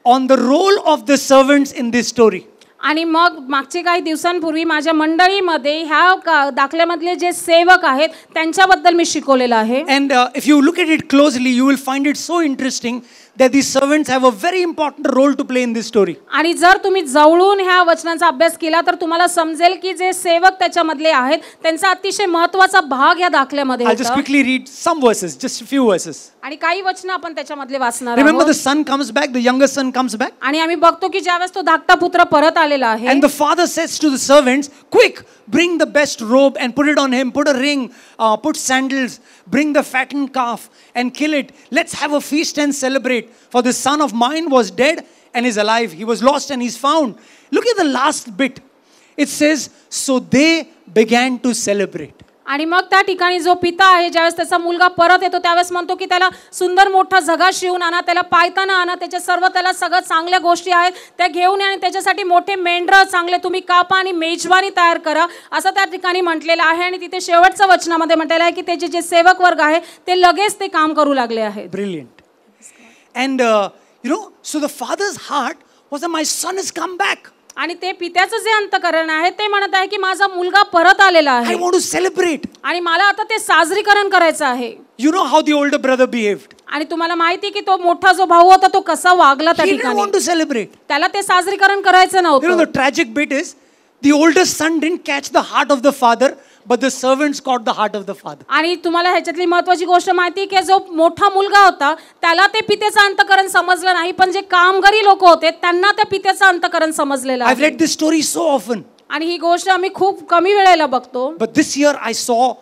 on the role of the servants in this story. आणि मग मागचे काही दिवसांपूर्वी माझ्या मंडळीमध्ये ह्या दाखल्यामधले जे सेवक आहेत त्यांच्याबद्दल मी शिकवलेलं आहे. And if you look at it closely, you will find it so interesting that these servants have a very important role to play in this story. आणि जर तुम्ही जवळून ह्या वचनांचा अभ्यास केला तर तुम्हाला समजेल की जे सेवक त्याच्यामधले आहेत त्यांचा अतिशय महत्त्वाचा भाग या दाखल्यामध्ये I'll just होता. quickly read some verses, just a few verses. आणि काही वचनं आपण त्याच्यामधले वाचणार Remember, आहोत. the son comes back, the younger son comes back. आणि आम्ही बघतो की ज्यावेळेस तो धाकटा पुत्र परत आलेला आहे And the father says to the servants, quick, bring the best robe and put it on him, put a ring, put sandals, bring the fattened calf and kill it. Let's have a feast and celebrate. For this son of mine was dead and is alive. He was lost and he's found. Look at the last bit. It says, so they began to celebrate. आणि मग त्या ठिकाणी जो पिता आहे ज्यावेळेस त्याचा मुलगा परत येतो त्यावेळेस म्हणतो की त्याला सुंदर मोठा झगा शिवून आणा, त्याला पायताना आणा, त्याच्या सर्व त्याला सगळं चांगल्या गोष्टी आहेत त्या घेऊन या आणि त्याच्यासाठी मोठे मेंढरं चांगले तुम्ही कापा आणि मेजवानी तयार करा असं त्या ठिकाणी म्हटलेलं आहे. आणि तिथे शेवटच्या वचनामध्ये म्हटलेलं आहे की त्याचे जे सेवक वर्ग आहे ते लगेच ते काम करू लागले आहेत. Brilliant. And so the father's heart was that my son has come back. आणि ते पित्याचं जे अंतःकरण आहे ते म्हणत आहे की माझा मुलगा परत आलेला I आहे want to celebrate. आणि मला आता ते साजरीकरण करायचं आहे. You know how the older brother behaved. आणि तुम्हाला माहिती की तो मोठा जो भाऊ होता तो कसा वागला त्या He didn't ठिकाणी. want to celebrate. त्याला ते साजरीकरण करायचं नव्हतं. The tragic bit is the oldest son didn't catch the heart of the father, but the servants caught the heart of the father. आणि तुम्हाला ह्याच्यातली महत्त्वाची गोष्ट माहिती की जो मोठा मुलगा होता त्याला ते पित्याचं अंतःकरण समजलं नाही, पण जे कामगारी लोक होते त्यांना त्या पित्याचं अंतःकरण समजलेलं I've आहे. read this story so often. आणि ही गोष्ट आम्ही खूप कमी वेळेला बघतो. But this year I saw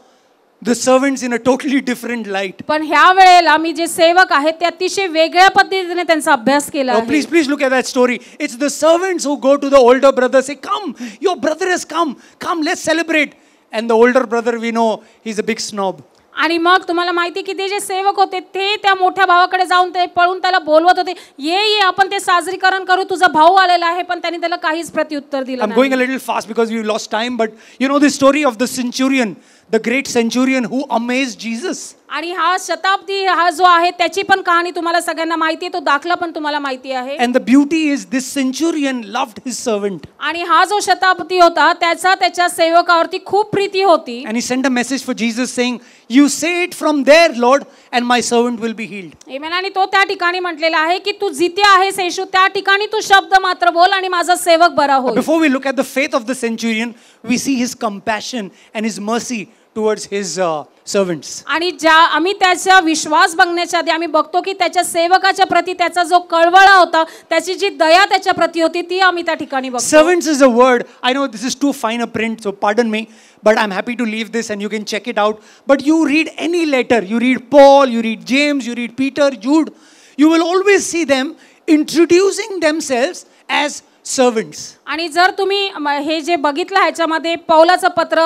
the servants in a totally different light. पण ह्या वेळेला मी जे सेवक आहेत ते अतिशय वेगळ्या पद्धतीने त्यांचा अभ्यास केला Oh, आहे. please look at that story. It's the servants who go to the older brother, say, come, your brother has come, let's celebrate. And the older brother, we know, he's a big snob. आणि मग तुम्हाला माहिती की ते जे सेवक होते ते त्या मोठ्या भावाकडे जाऊन ते पळून त्याला बोलवत होते, ये आपण ते साजरीकरण करू, तुझा भाऊ आलेला आहे, पण त्यांनी त्याला काहीच प्रत्युत्तर दिलं I'm going a little fast because we lost time, but you know the story of the centurion, the great centurion who amazed Jesus. आणि हा शताब्दी हा जो आहे त्याची पण कहाणी तुम्हाला सगळ्यांना माहिती आहे, तो दाखला पण तुम्हाला माहिती आहे. And the beauty is this centurion loved his servant. आणि हा जो शताब्दी होता त्याच्या सेवकावरती खूप प्रीती होती. And he sent a message for Jesus saying, you say it from there, Lord, and my servant will be healed. आमेन. आणि तो त्या ठिकाणी म्हटलेला आहे की तू जिथे आहेस येशू त्या ठिकाणी तू शब्द मात्र बोल आणि माझा सेवक बरा होईल. Before we look at the faith of the centurion, we see his compassion and his mercy towards his servants. आणि आम्ही त्याचा विश्वास बघण्याच्या आधी आम्ही बघतो की त्याच्या सेवकाच्या प्रती त्याचा जो कळवळा होता, त्याची जी दया त्याच्या प्रती होती ती आम्ही त्या ठिकाणी बघतो. Servants is a word. I know this is too fine a print, so pardon me, but I'm happy to leave this and you can check it out. But you read any letter, you read Paul, you read James, you read Peter, Jude, you will always see them introducing themselves as servants. आणि जर तुम्ही हे जे बघितलं ह्याच्यामध्ये पौलाचं पत्र,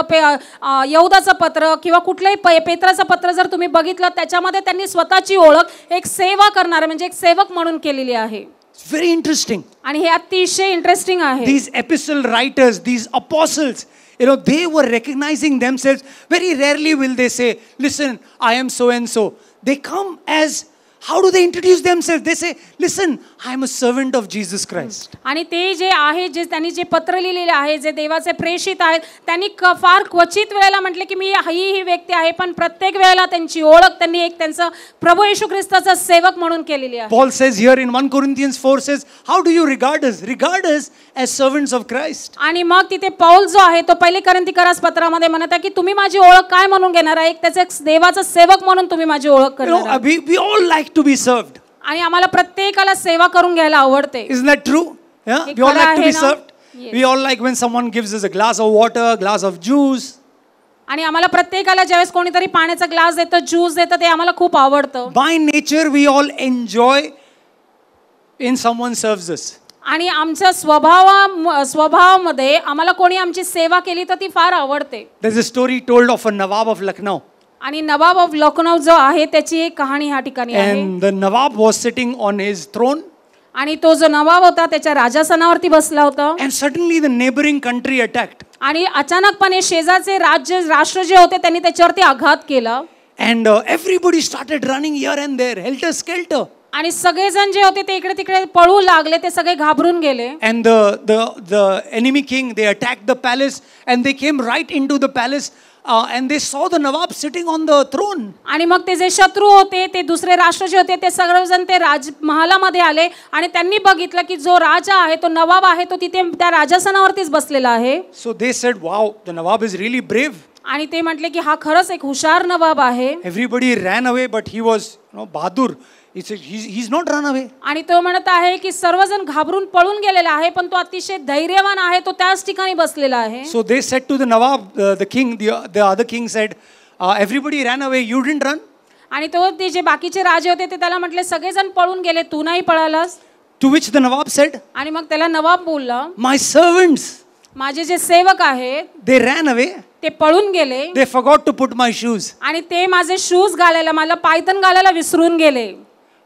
यहूदाचं पत्र किंवा कुठलंही पेत्राचं पत्र जर तुम्ही बघितलं त्याच्यामध्ये त्यांनी स्वतःची ओळख एक सेवा करणारे म्हणजे एक सेवक म्हणून केलेली आहे. It's very interesting. आणि हे अतिशय इंटरेस्टिंग आहे. These epistle writers, these apostles, they were recognizing themselves. Very rarely will they say, listen, I am so and so. They come as, how do they introduce themselves? They say, listen, I am a servant of Jesus Christ. आणि ते जे आहे जे त्यांनी जे पत्र लिहिलेले आहे जे देवाचे प्रेषित आहेत त्यांनी फार क्वचित वेळेला म्हटले की मी ही व्यक्ती आहे, पण प्रत्येक वेळेला त्यांची ओळख त्यांनी एक त्यांचं प्रभू येशू ख्रिस्ताचा सेवक म्हणून केलेली आहे. Paul says here in 1 Corinthians 4 says, how do you regard us? Regard us as servants of Christ. आणि मग तिथे पौल जो आहे तो पहिले कोरिंथीकरास पत्रामध्ये म्हणत आहे की तुम्ही माझी ओळख काय म्हणून घेणार आहे, एक त्याचे देवाचा सेवक म्हणून तुम्ही माझी ओळख करणार आहे. We all like to be served. आणि आम्हाला प्रत्येकाला सेवा करून घ्यायला आवडते. Isn't that true? Yeah, we all like to be served. We all like when someone gives us a glass of water, a glass of juice. आणि आम्हाला प्रत्येकाला ज्यावेळेस कोणीतरी पाण्याचा ग्लास देतं, ज्यूस देतं, ते आम्हाला खूप आवडतं. By nature we all enjoy in someone serves us. आणि आमच्या स्वभावामध्ये आम्हाला कोणी आमची सेवा केली तर ती फार आवडते. There's a story told of a Nawab of Lucknow. आणि नवाब ऑफ लखनौ जो आहे त्याची एक कहाणी ह्या ठिकाणी आहे. And the Nawab was sitting on his throne. आणि तो जो नवाब होता त्याच्या राजासनावरती बसला होता. And suddenly the neighboring country attacked. आणि अचानकपणे शेजारचे राष्ट्र जे होते त्यांनी त्याच्यावरती आघात केला. And everybody started running here and there, helter skelter. आणि सगळेजण जे होते ते इकडे तिकडे पळू लागले, ते सगळे घाबरून गेले. And the enemy king, they attacked the palace and they came right into the palace and they saw the Nawab sitting on the throne. आणि मग ते जे शत्रू होते, ते दुसरे राष्ट्र जे होते, ते सर्वजण ते महालामध्ये आले आणि त्यांनी बघितलं की जो राजा आहे, तो नवाब आहे, तो तिथे त्या राजासनावरतीच बसलेला आहे. So they said, wow, the Nawab is really brave. आणि ते म्हटले की हा खरंच एक हुशार नवाब आहे. Everybody ran away, but he was, Bahadur. He's not run away. आणि तो म्हणत आहे की सर्वजण घाबरून पळून गेलेला आहे, पण तो अतिशय धैर्यवान आहे, तो त्याच ठिकाणी बसलेला आहे. So they said to the Nawab, the king, the other king said, everybody ran away, you didn't run. आणि तो ते जे बाकीचे राजे होते ते त्याला म्हटले सगळेजण पळून गेले, तू नाही पळालास. To which the Nawab said, आणि मग त्याला नवाब बोलला, my servants, माझे जे सेवक आहेत, they ran away. ते पळून गेले. They forgot to put my shoes. आणि ते माझे शूज घालायला, मला पायथन घालायला विसरून गेले.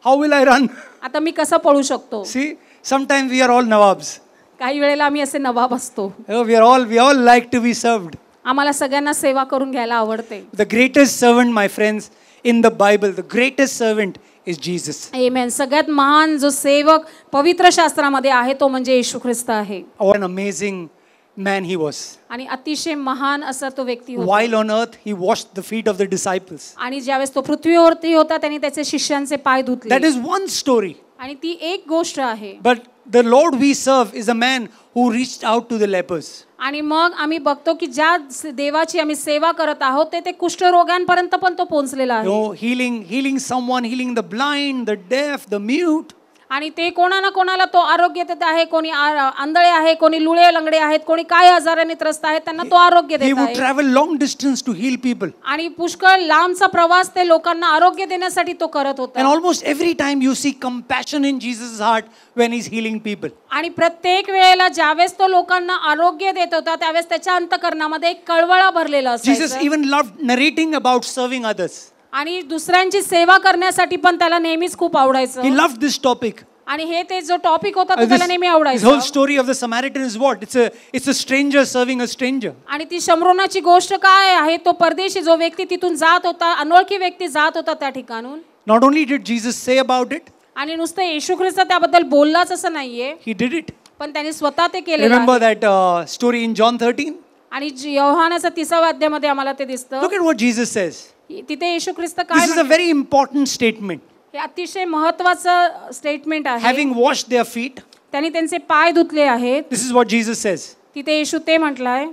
How will I run? आता मी कसं पळू शकतो? See, sometimes we are all Nawabs. काही वेळेला आम्ही असे नवाब असतो. We all like to be served. आम्हाला सगळ्यांना सेवा करून घ्यायला आवडते. The greatest servant, my friends, in the Bible, the greatest servant is Jesus. Amen. सगळ्यात महान जो सेवक पवित्र शास्त्रामध्ये आहे तो म्हणजे येशू ख्रिस्त आहे. What an amazing man he was. आणि अतिशय महान असा तो व्यक्ती होता. While on earth, he washed the feet of the disciples. आणि ज्यावेळेस तो पृथ्वीवरती होता त्यांनी त्याचे शिष्यांचे पाय धुतले. That is one story. आणि ती एक गोष्ट आहे. But the Lord we serve is a man who reached out to the lepers. आणि मग आम्ही बघतो की ज्या देवाची आम्ही सेवा करत आहोत ते कुष्ठरोग्यांपर्यंत पण तो पोहोचलेला आहे. Healing someone, healing the blind, the deaf, the mute. आणि ते कोणाला कोणाला तो आरोग्य देत आहे. कोणी आंधळे आहे, कोणी लुळे लंगडे आहेत, कोणी काय आजाराने त्रस्त आहेत, त्यांना तो आरोग्य देत He would आहे. travel long distance to heal people. आणि पुष्कळ लांबचा प्रवास ते लोकांना आरोग्य देण्यासाठी तो करत होता. And almost every time you see compassion in Jesus' heart when he's healing people. आणि प्रत्येक वेळेला ज्यावेळेस तो लोकांना आरोग्य देत होता त्यावेळेस त्याच्या अंतःकरणामध्ये एक कळवळा भरलेला असायचा. Jesus even loved narrating about serving others. आणि दुसऱ्यांची सेवा करण्यासाठी पण त्याला नेहमीच खूप आवडायचं. He loved this topic. आणि हे ते जो टॉपिक होता तो त्याला नेहमी आवडायचा. This whole story of the Samaritan is what? It's a stranger serving a stranger. आणि ती शमरोनाची गोष्ट काय आहे? तो परदेशी जो व्यक्ती तिथून जात होता, अनोळखी व्यक्ती जात होता त्या ठिकाणून. Not only did Jesus say about it, आणि नुसतं येशू ख्रिस्त त्याबद्दल बोललाच असं नाहीये. he did it. पण त्यांनी स्वतः ते केले. Remember that story in John 13? आणि योहानाच्या 30व्या अध्यायामध्ये आम्हाला ते दिसतं. Look at what Jesus says. तिथे येशू ख्रिस्त काय This is a very important statement. हे अतिशय महत्त्वाचं स्टेटमेंट आहे. Having washed their feet, त्यांनी त्यांचे पाय धुतले आहेत. this is what Jesus says. तिथे येशू ते म्हटलंय,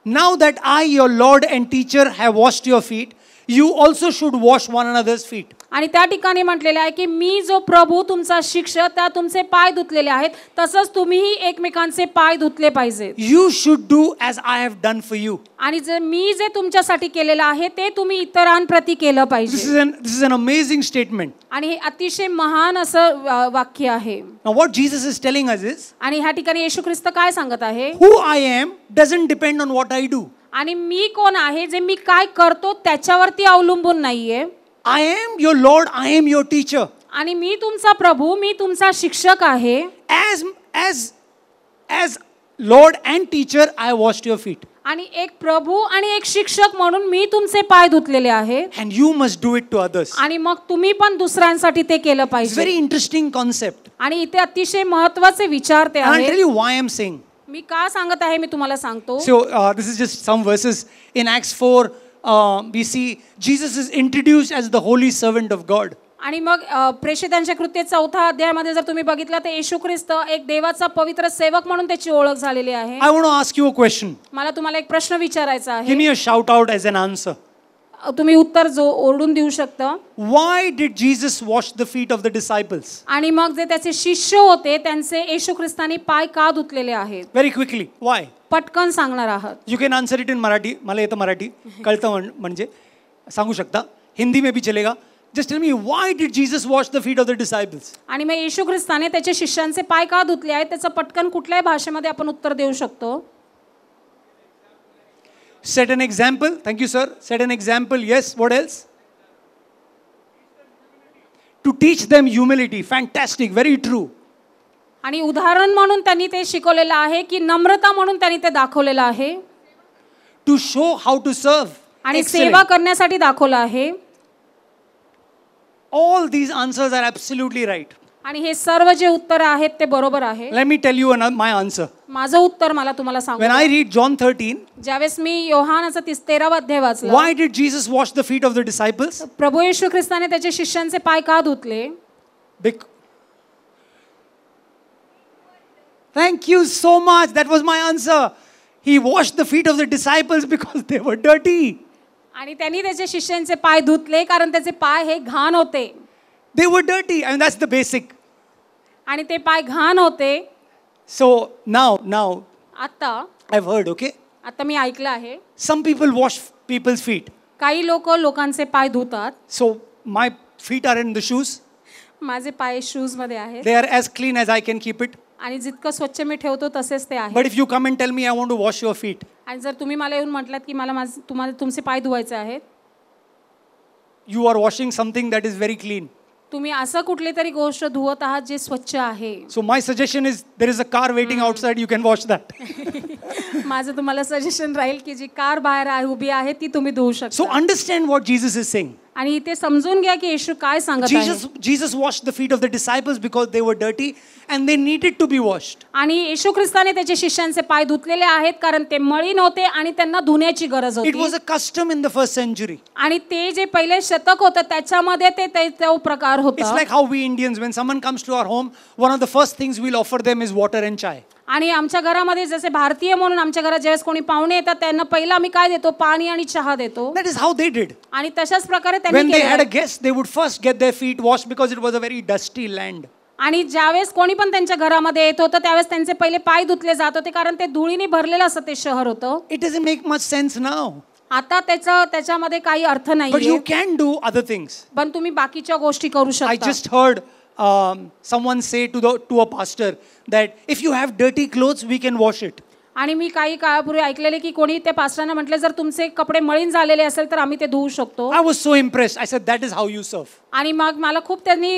Now that I, your Lord and teacher, have washed your feet, you also should wash one another's feet. आणि त्या ठिकाणी म्हटलेलं आहे की मी जो प्रभू तुमचा शिक्षक त्या तुमचे पाय धुतलेले आहेत तसंच तुम्हीही एकमेकांचे पाय धुतले पाहिजेत. You should do as I have done for you. आणि मी जे तुमच्यासाठी केलेलं आहे ते तुम्ही इतरांप्रती केलं पाहिजे. This is an amazing statement. आणि हे अतिशय महान असं वाक्य आहे. Now what Jesus is telling us is, आणि ह्या ठिकाणी येशू ख्रिस्त काय सांगत आहे? who I am doesn't depend on what I do. आणि मी कोण आहे जे मी काय करतो त्याच्यावरती अवलंबून नाहीये. I am your Lord, I am your teacher. आणि मी तुमचा प्रभू, मी तुमचा शिक्षक आहे. As Lord and teacher, I washed your feet. आणि एक प्रभू आणि एक शिक्षक म्हणून मी तुमचे पाय धुतलेले आहेत. And you must do it to others. आणि मग तुम्ही पण दुसऱ्यांसाठी ते केलं It's पाहिजे. very interesting concept. आणि इथे अतिशय महत्त्वाचे विचार ते And I'll आहेत. tell you why I'm saying. मी का सांगत आहे मी तुम्हाला सांगतो. So this is just some verses in Acts 4. We see Jesus is introduced as the holy servant of God. आणि मग प्रेषितांच्या कृत्ये 4 अध्यायामध्ये जर तुम्ही बघितलं तर येशू ख्रिस्त एक देवाचा पवित्र सेवक म्हणून त्याची ओळख झालेली आहे. I want to ask you a question. मला तुम्हाला एक प्रश्न विचारायचा आहे. Give me a shout out as an answer. तुम्ही उत्तर ओढून देऊ शकता. Why did Jesus wash the feet of the disciples? आणि मग जे त्याचे शिष्य होते त्यांचे येशू ख्रिस्तानी पाय का धुतलेले आहेत? Very quickly. Why? पटकन सांगणार आहात. You can answer it in Marathi. मला येतं मराठी कळतं म्हणजे सांगू शकता. हिंदी में भी चलेगा. Just tell me, why did Jesus wash the feet of the disciples? आणि मग येशू ख्रिस्ताने त्याच्या शिष्यांचे पाय का धुतले आहेत त्याचं पटकन कुठल्याही भाषेमध्ये आपण उत्तर देऊ शकतो. Set an example. Thank you, sir. Set an example. Yes. What else? To teach them humility. Fantastic. Very true. आणि उदाहरण म्हणून त्यांनी ते शिकवलेलं आहे की नम्रता म्हणून त्यांनी ते दाखवलेलं आहे. to show how to serve. आणि Excellent. सेवा करण्यासाठी दाखवलं आहे. All these answers are absolutely right. आणि हे सर्व जे उत्तर आहेत ते बरोबर आहे. Let me tell you my answer. माझं उत्तर मला तुम्हाला सांगू. When I read John 13, ज्यावेळेस मी योहानाचा 13वा अध्याय वाचला. why did Jesus wash the feet of the disciples? प्रभू येशू ख्रिस्ताने त्याच्या शिष्यांचे पाय का धुतले? Thank you so much. That was my answer. He washed the feet of the disciples because they were dirty. आणि त्यांनी त्याच्या शिष्यांचे पाय धुतले कारण त्याचे पाय हे घाण होते. They were dirty. I mean, that's the basic. आणि ते पाय घाण होते. So now, आता I've heard, okay? आता मी ऐकलं आहे. Some people wash people's feet. काही लोकांचे पाय धुतात. So my feet are in the shoes. माझे पाय शूज मध्ये आहेत. They are as clean as I can keep it. आणि जितकं स्वच्छ मी ठेवतो तसेच ते आहे. But if you come and tell me I want to wash your feet, आणि जर तुम्ही मला येऊन म्हटलात की मला तुमचे पाय धुवायचे आहेत, you are washing something that is very clean. तुम्ही असं कुठली तरी गोष्ट धुवत आहात जे स्वच्छ आहे. So my suggestion is there is a car waiting outside, you can wash that. माझं तुम्हाला सजेशन राहील की जी कार बाहेर उभी आहे ती तुम्ही धुवू शकता. So understand what Jesus is saying. आणि इथे समजून घ्या की येशू काय सांगत आहे. Jesus washed the feet of the disciples because they were dirty and they needed to be washed. आणि येशू ख्रिस्ताने त्याच्या शिष्यांचे पाय धुतलेले आहेत कारण ते मळीन होते आणि त्यांना धुण्याची गरज होती. It was a custom in the first century. आणि ते जे पहिले शतक होतं त्याच्यामध्ये ते तो प्रकार होता. It's like how we Indians, when someone comes to our home, one of the first things we'll offer them is water and chai. आणि आमच्या घरामध्ये जसे भारतीय म्हणून आमच्या घरात ज्यावेळेस कोणी पाहुणे येतात त्यांना पहिला आम्ही काय देतो? पाणी आणि चहा देतो. That is how they did. आणि तशाच प्रकारे त्यांनी When they had a केलं. guest, they would first get their feet washed because it was a very dusty land. आणि ज्यावेळेस कोणी पण त्यांच्या घरामध्ये येत होतं त्यावेळेस त्यांचे पहिले पाय धुतले जात होते कारण ते धुळीने भरलेलं असं ते शहर होतं. It doesn't make much sense now. आता त्याच्यामध्ये काही अर्थ But नाहीये. you can do other things. पण तुम्ही बाकीच्या गोष्टी करू I शकता. just heard someone say to a pastor that if you have dirty clothes, we can wash it. आणि मी काही काळापूर्वी ऐकलेले की कोणी त्या पास्टरांना म्हटले जर तुमचे कपडे मळीन झालेले असेल तर आम्ही ते धुवू शकतो. I was so impressed. I said, that is how you serve. आणि मग मला खूप त्यांनी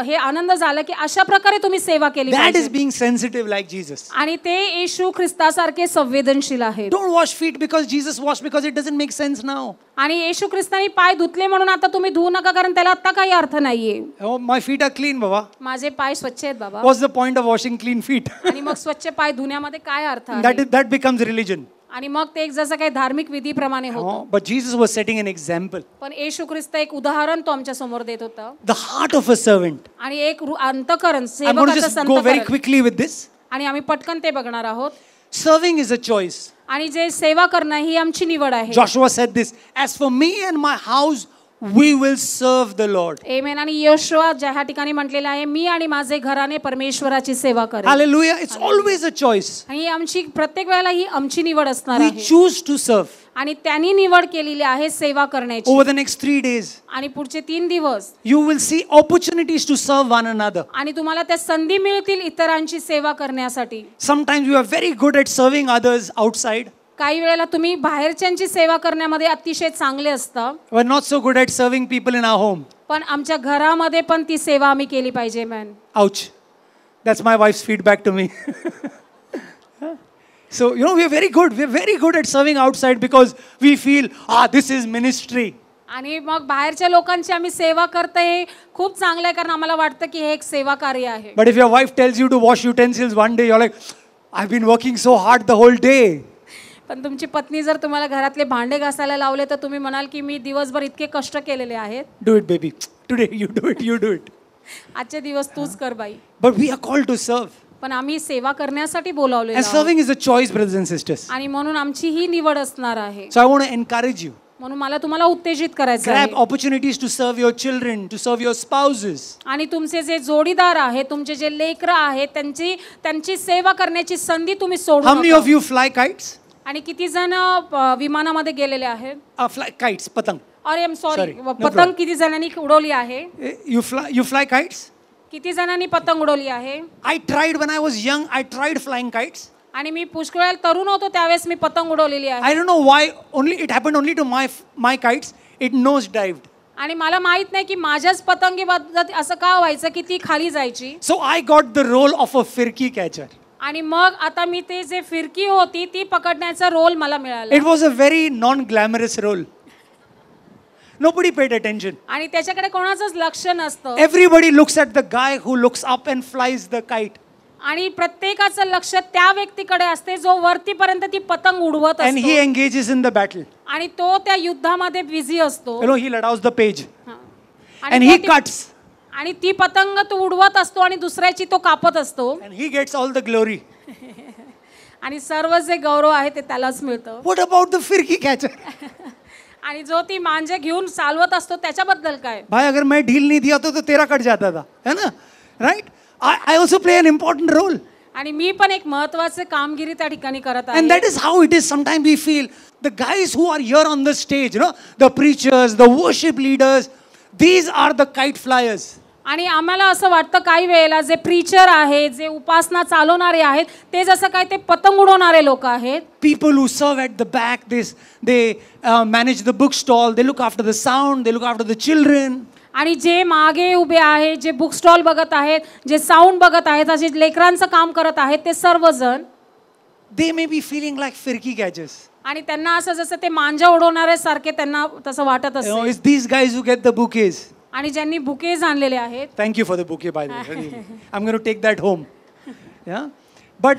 हे आनंद झाला की अशा प्रकारे तुम्ही सेवा केली That पाहिजे. is being sensitive like Jesus. आणि ते येशू ख्रिस्तासारखे संवेदनशील आहेत. Don't wash feet because Jesus washed because it doesn't make sense now. आणि येशू ख्रिस्तानी पाय धुतले म्हणून आता तुम्ही धुवू नका कारण त्याला आता काही अर्थ नाहीये. Oh, my feet are clean, Baba. माझे पाय स्वच्छ आहेत बाबा. What's the point of washing clean feet? आणि मग स्वच्छ पाय धुण्यामध्ये काय अर्थ आहे? That becomes religion. आणि मग ते एक जसं काही धार्मिक विधीप्रमाणे होतं. But Jesus was setting an example. पण येशू ख्रिस्त एक उदाहरण तो आमच्या समोर देत होता. The heart of a servant. आणि एक अंतःकरण I'm going to सेवकाचं just go very अंतःकरण. quickly with this. आणि आम्ही पटकन ते बघणार आहोत. Serving is a choice. आणि जे सेवा करणं ही आमची निवड आहे. Joshua said this, as for me and my house, we will serve the Lord. आमेन. आणि योशुआ ज्या ठिकाणी म्हटलेलं आहे मी आणि माझे घराने परमेश्वराची सेवा करेन. Hallelujah. It's always a choice. आणि आमची प्रत्येक वेळेला ही आमची निवड असणार We आहे. choose to serve. आणि त्यांनी निवड केलेली आहे सेवा करण्याची. Over the next 3 days, आणि पुढचे 3 दिवस you will see opportunities to serve one another. आणि तुम्हाला त्या संधी मिळतील इतरांची सेवा करण्यासाठी. Sometimes you are very good at serving others outside. काही वेळेला तुम्ही बाहेरच्यांची सेवा करण्यामध्ये अतिशय चांगले असता. We're not so good at serving people in our home. पण आमच्या घरामध्ये पण ती सेवा आम्ही केली पाहिजे. Man. Ouch. That's my wife's feedback to me. So, we're very good. We're very good at serving outside because we feel, this is ministry. आणि मग बाहेरच्या लोकांची आम्ही सेवा करतो हे खूप चांगलं आहे कारण आम्हाला वाटतं की हे एक सेवा कार्य आहे. But if your wife tells you to wash utensils one day, you're like, I've been working so hard the whole day. पण तुमची पत्नी जर तुम्हाला घरातले भांडे घासायला लावले तर तुम्ही म्हणाल की मी दिवसभर इतके कष्ट केलेले आहेत. Do it, baby. Today you do it. आजचे दिवस तूच कर बाई. But we are called to serve. पण आम्ही सेवा करण्यासाठी बोलावलेलो And आहोत. serving is a choice, brothers and sisters. आणि म्हणून आमची ही निवड असणार आहे. So I want to encourage you. म्हणून मला तुम्हाला उत्तेजित करायचं Grab आहे. opportunities to serve your children, to serve your spouses. आणि तुमचे जे जोडीदार आहेत तुमचे जे लेकरं आहेत त्यांची सेवा करण्याची संधी तुम्ही सोडू How many नका. of you fly kites? आणि किती जण विमानामध्ये गेलेले आहेत? Fly kites, patang. अरे I am Sorry, sorry. no पतंग problem. किती जणांनी उडवली आहे? You fly kites? किती जणांनी पतंग उडवली आहे? I tried when I was young. I tried flying kites. आणि मी पुष्कळ वेळ तरुण होतो त्यावेळेस मी पतंग उडवलेली आहे. I don't know why. It happened only to my kites. It nose dived. आणि मला माहित नाही की माझ्याच पतंगी असं का व्हायचं की ती खाली जायची. So I got the role of a firki catcher. आणि मग आता मी ते जे फिरकी होती ती पकडण्याचा रोल मला मिळाला. It was a very non-glamorous role. Nobody paid attention. आणि त्याच्याकडे कोणाचंच लक्ष नसतं. Everybody looks at the guy who looks up and flies the kite. आणि प्रत्येकाचं लक्ष त्या व्यक्तीकडे असते जो वरतीपर्यंत ती पतंग उडवत And he असतो engages in the battle. आणि तो त्या युद्धामध्ये बिझी असतो. You know, he let out the page. आणि And तो he ती- cuts. आणि ती पतंग तो उडवत असतो आणि दुसऱ्याची तो कापत असतो And he gets all the glory. आणि सर्व जे गौरव आहे ते त्यालाच मिळतं. What about the firki catcher? आणि जो ती मांजे घेऊन चालवत असतो त्याच्याबद्दल काय? भाई अगर मैं ढील नहीं दिया तो तेरा कट जाता था, है ना? Right? I also play an important role. आणि मी पण एक महत्त्वाचे कामगिरी त्या ठिकाणी करत And that आहे. is how it is. Sometimes we feel the guys who are here on the stage, you know, the preachers, the worship leaders, these are the kite flyers. आणि आम्हाला असं वाटतं काही वेळेला जे प्रीचर आहेत, जे उपासना चालवणारे आहेत, ते जसं काय ते पतंग उडवणारे लोक आहेत. People who serve at the back, they manage the bookstall, they look after the sound, they look after the children. आणि जे मागे उभे आहेत, जे बुक स्टॉल बघत आहेत, जे साऊंड बघत आहेत, असे लेकरांचं काम करत आहेत, ते सर्वजण They may be feeling like firki catchers. आणि त्यांना असं जसं ते मांजा उडवणारे सारखे त्यांना तसं वाटत You know, असते. it's these guys who get the bouquets. आणि ज्यांनी बुकेज आणलेले आहेत. Thank you for the bouquet, by the way. Really. I'm going to take that home. Yeah, but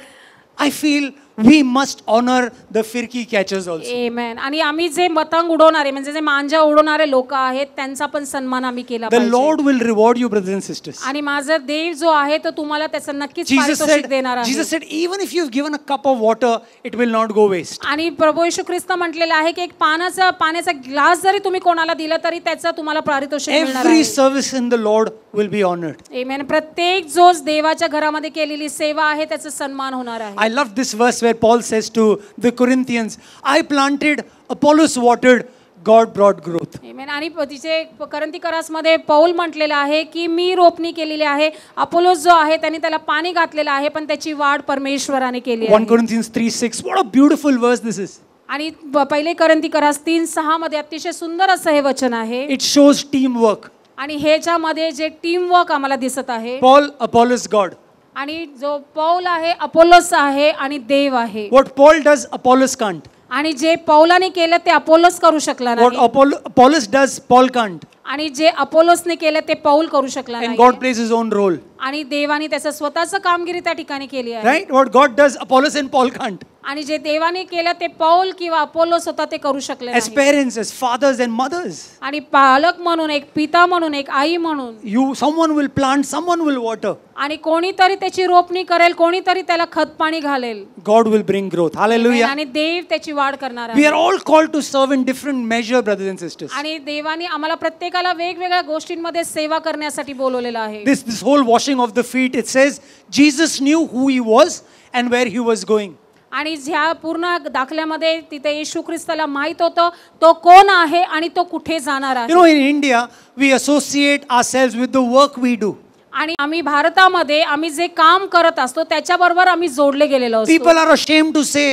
I feel we must honor the firki catchers also. आमेन. आणि आम्ही जे पतंग उडवणारे म्हणजे जे मांजा उडवणारे लोक आहेत त्यांचा पण सन्मान आम्ही केला The पाहिजे. Lord will reward you, brothers and sisters. आणि माझा देव जो आहे तो तुम्हाला त्याचं नक्कीच Jesus पारितोषिक देणार आहे. said, even if you've given a cup of water, it will not go waste. आणि प्रभू येशू ख्रिस्त म्हटलेलं आहे की एक पाण्याचा ग्लास जरी तुम्ही कोणाला दिला तरी त्याचं तुम्हाला पारितोषिक मिळणार Every आहे. service in the Lord will be honored. आमेन. प्रत्येक जो देवाच्या घरामध्ये केलेली सेवा आहे त्याचा सन्मान होणार आहे. I love this verse where Paul says to the Corinthians, I planted, Apollos watered, God brought growth. आमेन. आणि तिचे करंथीकरासमध्ये पौल म्हटलेलं आहे की मी रोपणी केलेली आहे, अपोलोस जो आहे त्यांनी त्याला पाणी घातलेलं आहे, पण त्याची वाढ परमेश्वराने केली 1 आहे. Corinthians 3:6. What a beautiful verse this is. आणि पहिले करंथीकरास 3:6 मध्ये अतिशय सुंदर असं हे वचन आहे. It shows teamwork. आणि ह्याच्यामध्ये जे टीम वर्क आम्हाला दिसत आहे. Paul, Apollos, God. आणि जो पौल आहे अपोलोस आहे आणि देव आहे. What Paul does, Apollos can't. आणि जे पौलाने केलं ते अपोलोस करू शकला What नाही. Apollos does, Paul can't. आणि जे अपोलोसने केलं ते पौल करू शकला And नाही. God plays his own role. आणि देवाने त्याचं स्वतःचं कामगिरी त्या ठिकाणी केली आहे. Right? What God does, Apollos and Paul can't. आणि जे देवाने केलं ते पौल किंवा अपोलोस होता ते करू शकले As नाही. parents, as fathers and mothers, आणि पालक म्हणून, एक पिता म्हणून, एक आई म्हणून someone will plant, someone will water. आणि कोणीतरी त्याची रोपणी करेल, कोणीतरी त्याला खत पाणी घालेल. God will bring growth. Hallelujah. आणि देव त्याची वाढ करणार We आहे. are all called to serve in different measure, brothers and sisters. आणि देवाने आम्हाला प्रत्येकाला वेगवेगळ्या गोष्टींमध्ये सेवा करण्यासाठी बोलवलेलं आहे. This whole washing of the feet, it says Jesus knew who he was and where he was going. आणि ह्या पूर्ण दाखल्यामध्ये तिथे येशू ख्रिस्ताला माहित होतं तो कोण आहे आणि तो कुठे जाणार You आहे. know, in India, we associate ourselves with the work we do. आणि आम्ही भारतामध्ये आम्ही जे काम करत असतो त्याच्याबरोबर आम्ही जोडले गेलेलो असतो. People are ashamed to say,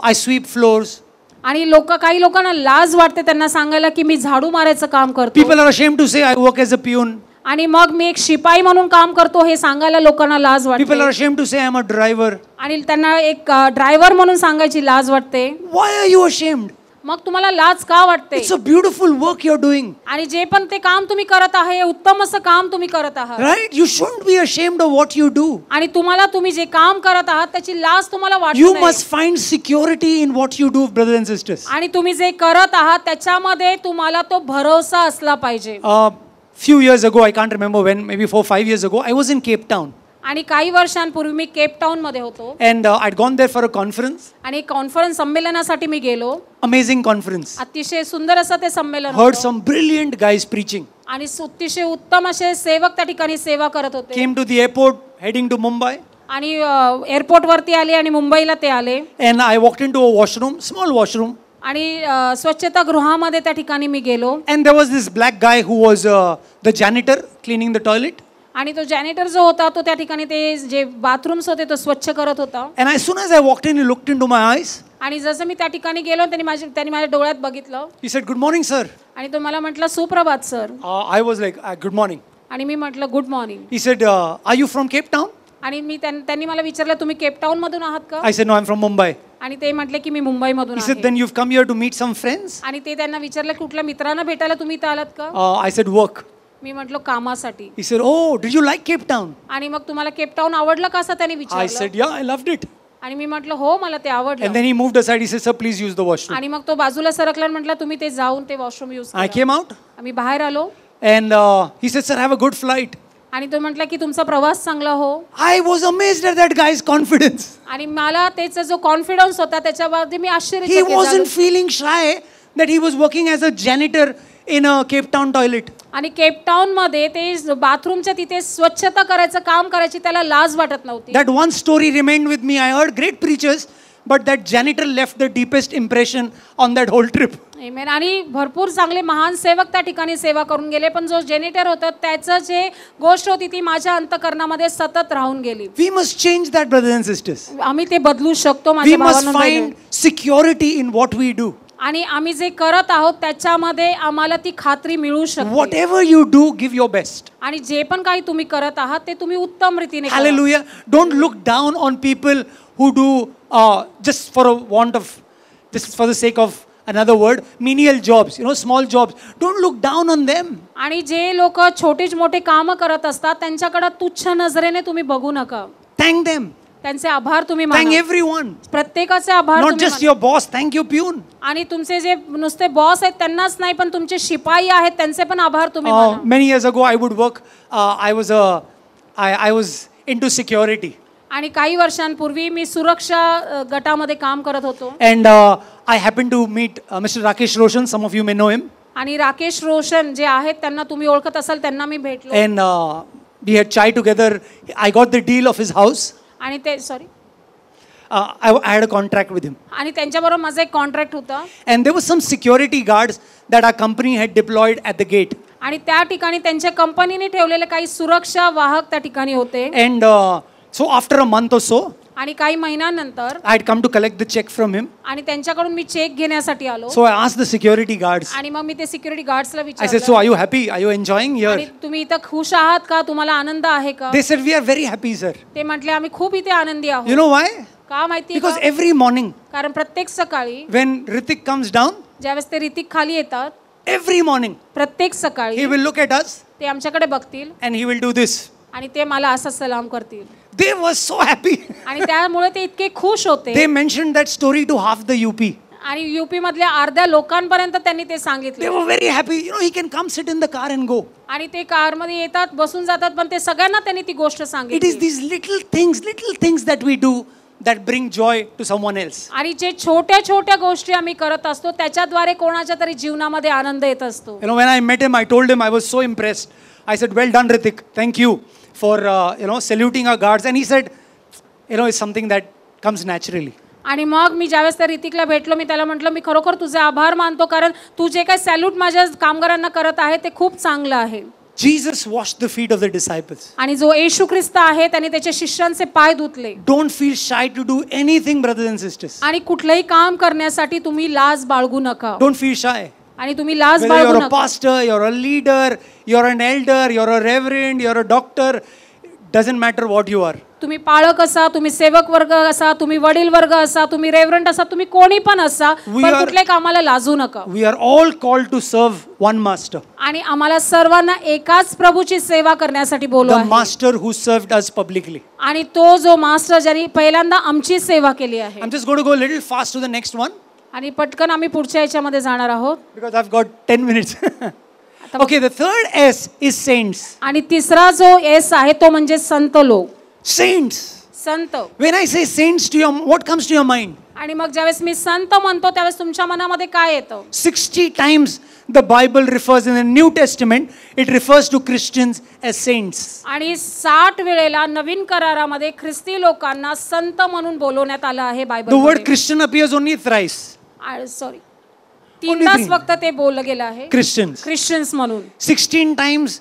I sweep floors. आणि काही लोकांना लाज वाटते त्यांना सांगायला की मी झाडू मारायचं काम करतो. People are ashamed to say, I work as a peon. आणि मग मी एक शिपाई म्हणून काम करतो हे सांगायला लोकांना लाज People are वाटते. ashamed to say, I'm a driver. आणि त्यांना एक ड्रायव्हर म्हणून सांगायची लाज वाटते. Why are you ashamed? मग तुम्हाला लाज का वाटते? It's a beautiful work you're doing. आणि जे पण ते काम तुम्ही करत आहे हे उत्तम असं काम तुम्ही करत आहात. Right? You shouldn't be ashamed of what you do. आणि तुम्ही जे काम करत आहात त्याची लाज तुम्हाला वाटू You नये. must find security in what you do, brothers and sisters. आणि तुम्ही जे करत आहात त्याच्यामध्ये तुम्हाला तो भरोसा असला पाहिजे. Few years ago, I can't remember when, maybe 4-5 years ago, I was in Cape Town. आणि काही वर्षांपूर्वी मी केप टाउन मध्ये होतो. And I'd gone there for a conference. आणि कॉन्फरन्स संमेलनासाठी मी गेलो. Amazing conference. अतिशय सुंदर असं ते संमेलन Heard होतं. some brilliant guys preaching. आणि अतिशय उत्तम असे सेवक त्या ठिकाणी सेवा करत होते. Came to the airport, heading to Mumbai. आणि एअरपोर्ट वरती आले आणि मुंबईला ते आले. And I walked into a washroom, small washroom. आणि स्वच्छता गृहामध्ये त्या ठिकाणी मी गेलो. And there was this black guy who was the janitor cleaning the toilet. आणि तो जॅनिटर जो होता तो त्या ठिकाणी ते जे बाथरूम्स होते तो स्वच्छ करत होता. And as soon as I walked in, he looked into my eyes. आणि जसं मी त्या ठिकाणी गेलो त्यांनी माझ्या डोळ्यात बघितलं. He said, "Good morning, sir." आणि तो मला म्हटलं सुप्रभात sir. I was like, "Good morning." आणि मी म्हटलं good morning. He said, "Are you from Cape Town?" आणि त्यांनी मला विचारलं तुम्ही केपटाऊन मधून आहात का? I said, no, I'm from Mumbai. आणि ते म्हटले की मी मुंबई मधून He said, आहे. then you've come here to meet some friends? आणि ते त्यांना विचारलं कुठल्या मित्रांना भेटायला तुम्ही इथं आलात का? I said, work. मी म्हटलं कामासाठी. He said, oh, did you like Cape Town? आणि मग तुम्हाला केपटाऊन आवडलं का असं त्यांनी I विचारलं. said, yeah, I loved it. आणि मी म्हटलं हो मला ते And आवडलं. then he moved aside. He said, sir, please use the washroom. आणि मग तो बाजूला सरकला आणि म्हटलं तुम्ही ते जाऊन ते वॉशरूम यूज I करा. came out आम्ही बाहेर आलो and he said, sir, have a good flight. आणि तो म्हटला की तुमचा प्रवास चांगला हो. I was amazed at that guy's confidence. आणि मला त्याचा जो कॉन्फिडन्स होता त्याच्याबाबत मी He आश्चर्यचकित wasn't झालो. feeling shy that he was working as a janitor in a Cape Town toilet. आणि केपटाऊन मध्ये ते बाथरूमच्या तिथे स्वच्छता करायचं काम करायची त्याला लाज वाटत नव्हती. That one story remained with me. I heard great preachers, but that janitor left the deepest impression on that whole trip. Amen. आणि भरपूर चांगले महान सेवक त्या ठिकाणी सेवा करून गेले पण जो जेनिटर होता त्याचं जे गोष्ट होती ती माझ्या अंतःकरणामध्ये सतत राहून गेली. We must change that, brothers and sisters. आम्ही ते बदलू शकतो We माझ्या must भावांनो. find security in what we do. आणि आम्ही जे करत आहोत त्याच्यामध्ये आम्हाला ती खात्री मिळू शकते. Whatever you do, give your best. आणि जे पण काही तुम्ही करत आहात ते तुम्ही उत्तम रीतीने करा. Hallelujah. Don't look down on people who do just for a want of, just for the sake of another word, menial jobs, small jobs. Don't look down on them. आणि जे लोक छोटे मोठे काम करत असतात त्यांच्याकडे तुच्छ नजरेने तुम्ही बघू नका. Thank them. त्यांचे आभार तुम्ही Thank माना. everyone. प्रत्येकाचे आभार Not तुम्ही just माना. your boss. Thank your peon. आणि तुमचे जे नुसते बॉस आहेत त्यांनाच नाही पण तुमचे शिपाई आहेत त्यांचे पण आभार तुम्ही माना. Many years ago, I would work. I was into security. आणि काही वर्षांपूर्वी मी सुरक्षा गटामध्ये काम करत होतो. And I happened to meet Mr. Rakesh Roshan. Some of you may know him. आणि राकेश रोशन जे आहेत त्यांना तुम्ही ओळखत असाल त्यांना मी भेटलो. And we had chai together. I got the deal of his house. आणि ते sorry I had a contract with him. आणि त्यांच्याबरोबर माझं एक कॉन्ट्रॅक्ट होतं. And there were some security guards that our company had deployed at the gate. आणि त्या ठिकाणी त्यांच्या कंपनीने ठेवलेले काही सुरक्षा वाहक त्या ठिकाणी होते. And so after a month or so, आणि काही महिन्यानंतर I had come to collect the check from him. आणि त्यांच्याकडून मी चेक घेण्यासाठी आलो. So I asked the security guards. आणि मग मी ते सिक्युरिटी गार्ड्सला I said, विचारलं so are you happy? Are you enjoying आणि here? तुम्ही इथं खुश आहात का तुम्हाला आनंद आहे का? They said, we are very happy, sir. ते म्हटले आम्ही खूप इथे आनंदी You आहोत. know why? का माहिती Because का? every morning कारण प्रत्येक सकाळी when Ritik comes down, ज्यावेळेस ते ऋतिक खाली येतात every morning प्रत्येक he सकाळी will look at us ते आमच्याकडे बघतील and he will do this. आणि ते मला असा सलाम करतील. They were so happy. आणि त्यामुळे ते इतके खुश होते. They mentioned that story to half the UP. आणि युपी मधल्या अर्ध्या लोकांपर्यंत त्यांनी ते They सांगितलं. were very happy. He can come sit in the car and go. आणि ते कारमध्ये येतात बसून जातात पण ते सगळ्यांना त्यांनी ती गोष्ट It is सांगितली. these little things that we do that bring joy to someone else. आणि जे छोट्या छोट्या गोष्टी आम्ही करत असतो त्याच्याद्वारे कोणाच्या तरी जीवनामध्ये आनंद येत असतो. When I met him, I told him I was so impressed. I said, well done, Ritik. Thank you for, saluting our guards. And he said, it's something that comes naturally. आणि मग मी ज्यावेळेस त्या ऋतिकला भेटलो मी त्याला म्हटलं मी खरोखर तुझे आभार मानतो कारण तू जे काही सॅल्यूट माझ्या कामगारांना करत आहे ते खूप चांगलं आहे. Jesus washed the feet of the disciples. आणि जो येशू ख्रिस्त आहे त्याने त्याच्या शिष्यांचे पाय धुतले. Don't feel shy to do anything, brothers and sisters. आणि कुठलंही काम करण्यासाठी तुम्ही लाज बाळगू नका. Don't feel shy. आणि तुम्ही लाज Whether बाळगू you're a नका. pastor, you're a leader, you're an elder, you're a reverend, you're a doctor, doesn't matter what you are. तुम्ही पाळक असा तुम्ही सेवक वर्ग असा तुम्ही वडील वर्ग असा तुम्ही रेव्हरंट असा तुम्ही कोणी पण असा पण कुठल्या कामाला लाजू नका. We are all called to serve one master. आणि आम्हाला सर्वांना एकाच प्रभूची सेवा करण्यासाठी The बोलवलं आहे. master who served us publicly. आणि तो जो मास्टर ज्यांनी पहिल्यांदा आमची सेवा केली आहे. I'm just going to go a little fast to the next one आणि पटकन आम्ही पुढच्या याच्यामध्ये जाणार आहोत. because I've got 10 minutes. Okay, the third S is saints. आणि तिसरा जो एस आहे तो म्हणजे संत लोक. Saints. Sant. When I say saints, what comes to your mind? आणि मग ज्यावेळेस मी संत म्हणतो त्यावेळेस तुमच्या मनामध्ये काय येतं? 60 times the Bible refers in the New Testament, it refers to Christians as saints. आणि 60 वेळेला नवीन करारामध्ये ख्रिस्ती लोकांना संत म्हणून बोलवण्यात आलं आहे The word बायबलमध्ये. Christian appears only thrice. Sorry तीनदाच three. फक्त ते बोललं गेलं आहे Christians. ख्रिश्चन्स म्हणून. 16 times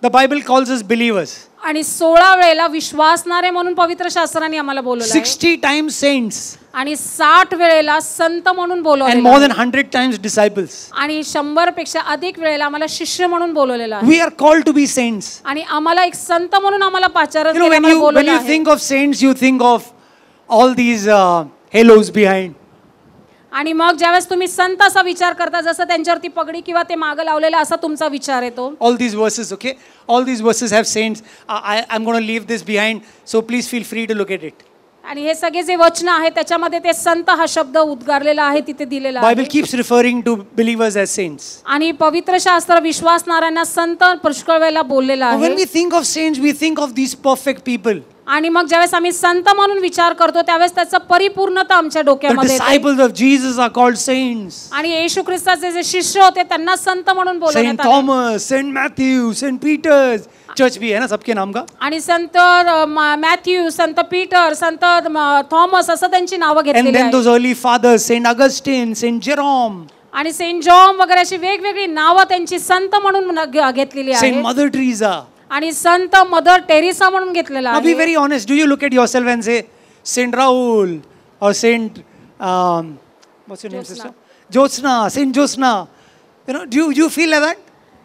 The Bible calls us believers. आणि 16 वेळेला विश्वासणारे म्हणून पवित्र शास्त्राने आम्हाला बोलवलं आहे. 60 times saints. आणि 60 वेळेला संत म्हणून And बोलवलेलं more आहे. than 100 times disciples. आणि 100 पेक्षा अधिक वेळेला आम्हाला शिष्य म्हणून बोलवलेलं आहे. We are called to be saints. आणि आम्हाला एक संत म्हणून आम्हाला पाचारण You know, केलं, when बोलवलं you आहे. think of saints, you think of all these halos behind. आणि मग ज्यावेळेस तुम्ही संत असा विचार करता जसं त्यांच्यावरती पगडी किंवा ते मागं लावलेलं असा तुमचा विचार येतो. All these verses, okay? All these verses have saints. I'm going to leave this behind, so please feel free to look at it. आणि हे सगळे जे वचन आहे त्याच्यामध्ये ते संत हा शब्द उद्गारलेला आहे, तिथे दिलेला आहे. Bible keeps referring to believers as saints. आणि पवित्र शास्त्र विश्वासणाऱ्यांना संत पुष्कळ वेळेला बोललेला When आहे. we think of saints, we think of these perfect people. आणि मग ज्यावेळेस आम्ही संत म्हणून विचार करतो त्यावेळेस त्याचं परिपूर्णता आमच्या The डोक्यामध्ये येते. disciples of Jesus are called saints. आणि येशू ख्रिस्ताचे जे शिष्य होते त्यांना संत म्हणून Saint बोलवण्यात आले. Thomas, Saint Matthew, Saint Peter's. Church भी है ना सबके नाम का. आणि संत मॅथ्यू, संत पीटर, संत थॉमस असं त्यांची नावं And घेतलेली then आहेत. those early fathers, Saint Augustine, Saint Jerome, आणि सेंट जॉन वगैरे अशी वेगवेगळी नावं त्यांची संत म्हणून घेतलेली Saint आहेत. Mother Teresa. आणि संत मदर टेरेसा म्हणून घेतलेला Now be आहे. very honest. Do you look at yourself and say Saint Raul or Saint what's your name, sister? Jyotsna, Saint Jyotsna. You know, do you feel like that?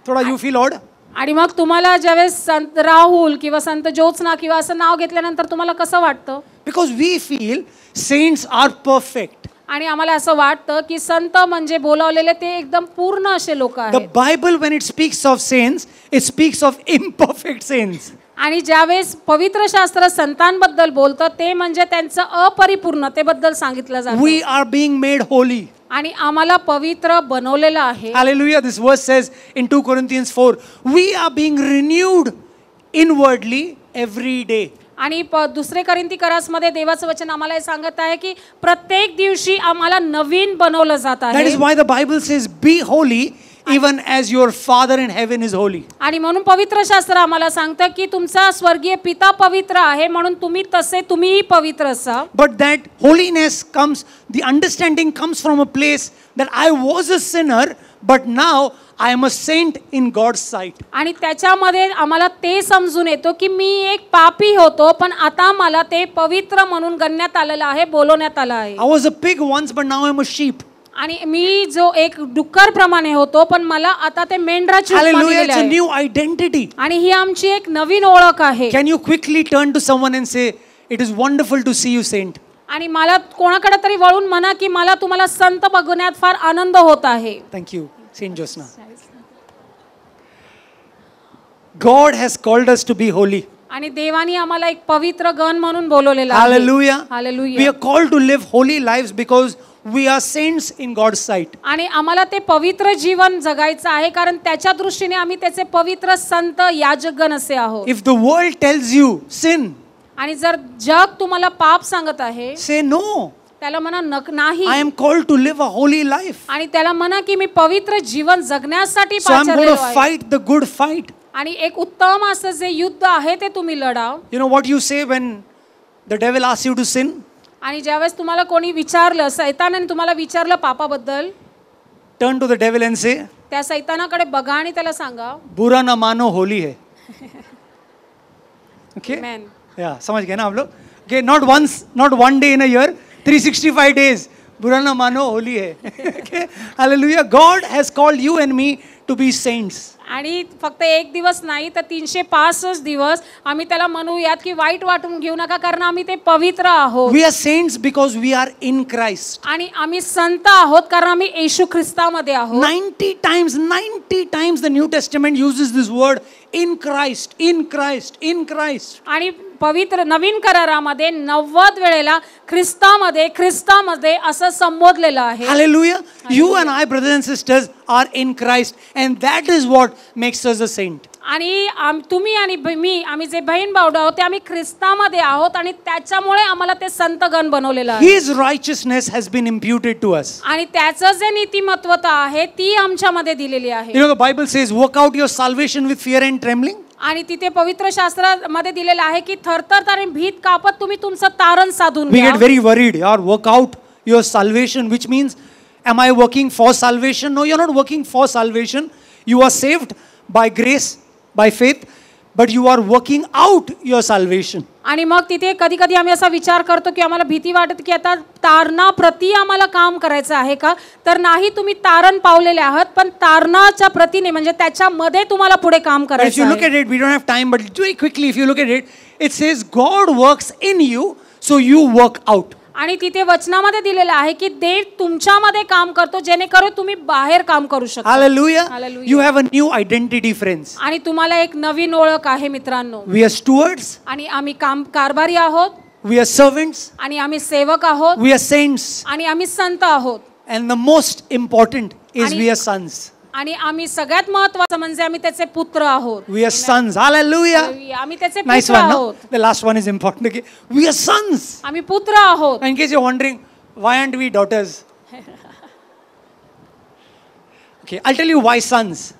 Thoda you feel odd? आणि मग तुम्हाला ज्यावेळेस संत राहुल किंवा संत ज्योत्स्ना किंवा असं नाव घेतल्यानंतर तुम्हाला कसं वाटतं? Because we feel saints are perfect. आणि आम्हाला असं वाटतं की संत म्हणजे बोलावलेले ते एकदम पूर्ण असे लोक The आहेत. Bible, when it speaks of saints, it speaks of imperfect saints. आणि ज्यावेळेस पवित्र शास्त्र संतांबद्दल बोलतं ते म्हणजे त्यांचं अपरिपूर्णतेबद्दल सांगितलं जातं. We are being made holy. आणि आम्हाला पवित्र बनवलेलं आहे. Hallelujah. This verse says in 2 Corinthians 4, we are being renewed inwardly every day. आणि दुसरे करिंथी करासमध्ये देवाचं वचन आम्हाला हे सांगत आहे की प्रत्येक दिवशी आम्हाला नवीन बनवलं जात That आहे. is why the Bible says, be holy even as your Father in heaven is holy. आणि म्हणून पवित्र शास्त्र आम्हाला सांगतं की तुमचा स्वर्गीय पिता पवित्र आहे म्हणून तुम्हीही पवित्र असा. But that holiness comes, the understanding comes from a place that I was a sinner, but now I am a saint in God's sight. आणि त्याच्यामध्ये आम्हाला ते समजून येतो की मी एक पापी होतो पण आता मला ते पवित्र म्हणून गणण्यात आलेलं आहे, बोलवण्यात आलं आहे. I was a pig once, but now I am a sheep. आणि मी जो एक डुक्कर प्रमाणे होतो पण मला आता ते मेंढराची उपमा Hallelujah. दिलेली It's a आहे. new identity. आणि ही आमची एक नवीन ओळख आहे. Can you quickly turn to someone and say, it is wonderful to see you, saint? आणि मला कोणाकडे तरी वळून म्हणा की मला तुम्हाला संत बघण्यात फार आनंद होत आहे. Thank you, Saint Jyotsna. God has called us to be holy. आणि देवानी आम्हाला एक पवित्र गण म्हणून बोलवलेलं आहे. Hallelujah. We hallelujah. are called to live holy lives because we are saints in God's sight. आणि आम्हाला ते पवित्र जीवन जगायचं आहे कारण त्याच्या दृष्टीने आम्ही त्याचे पवित्र संत याजकगण असे आहोत. If the world tells you sin, आणि जर जग तुम्हाला पाप सांगत आहे say no. त्याला म्हणा नाही. I am called to live a holy life. आणि त्याला म्हणा की मी पवित्र जीवन जगण्यासाठी So I'm going पाचारलेलो to आहे. fight the good fight. आणि एक उत्तम असं जे युद्ध आहे ते तुम्ही लढा. You know what you say when the devil asks you to sin? आणि ज्यावेळेस तुम्हाला कोणी विचारलं, सैतानाने तुम्हाला विचारलं पापाबद्दल, Turn to the devil and say, त्या सैतानाकडे बघा आणि त्याला सांगा बुरा ना मानो होली है. Okay? Amen. Yeah, समझ गए ना आप लोग? Okay, not one day in a year, 365 days. बुरा ना मानो होली है. Okay? Hallelujah. God has called you and me to be saints. आणि फक्त एक दिवस नाही तर 365 दिवस आम्ही त्याला म्हणूयात की वाईट वाटून घेऊ नका कारण आम्ही ते पवित्र आहोत. We are saints because we are in Christ. आणि आम्ही संत आहोत कारण आम्ही येशू ख्रिस्तामध्ये आहोत. 90 times the New Testament uses this word in Christ, in Christ, in Christ. आणि पवित्र नवीन करारामध्ये 90 वेळेला ख्रिस्तामध्ये असं संबोधलेलं आहे. Hallelujah. You and I, brothers and sisters, are in Christ, and that is what makes us a saint. आणि तुम्ही आणि मी आम्ही जे बहीण भाऊ आहोत ते आम्ही ख्रिस्तामध्ये आहोत आणि त्याच्यामुळे आम्हाला ते संतगण बनवलेलं आहे. His righteousness has been imputed to us. आणि त्याचं जे नीतिमत्वता आहे ती आमच्यामध्ये दिलेली आहे. You know, the Bible says, work out your salvation with fear and trembling. आणि तिथे पवित्र शास्त्रामध्ये दिलेलं आहे की थरथर आणि भीत कापत तुम्ही तुमचं तारण साधून We घ्या. get very worried. Yaar, work out your salvation, which means, am I working for salvation? No, you're not working for salvation. You are saved by grace by faith, but you are working out your salvation. आणि मग तिथे कधी कधी आम्ही असा विचार करतो की आम्हाला भीती वाटत की आता तारणाप्रती आम्हाला काम करायचं आहे का, तर नाही, तुम्ही तारण पावलेले आहात, पण तारणाच्या प्रतीने म्हणजे त्याच्यामध्ये तुम्हाला पुढे काम If करायचं you आहे. look at it, we don't have time, but very quickly, if you look at it, it says God works in you, so you work out. आणि तिथे वचनामध्ये दिलेलं आहे की देव तुमच्यामध्ये काम करतो जेणेकरून तुम्ही बाहेर काम करू शकता. Hallelujah. Hallelujah. You have a new identity, friends. आणि तुम्हाला एक नवीन ओळख आहे मित्रांनो. We are stewards, आणि आम्ही कारभारी आहोत, we are servants, आणि आम्ही सेवक आहोत, we are saints, आणि आम्ही संत आहोत, and the most important is आणि- we are sons. आणि आम्ही सगळ्यात महत्त्वाचं म्हणजे आम्ही त्याचे पुत्र आहोत. We are sons. Hallelujah. आम्ही त्याचे Nice पुत्र one, no? आहोत. The last one is important. Okay. We are sons. आम्ही पुत्र आहोत. In case you're wondering, why aren't we daughters? Okay, I'll tell you why sons.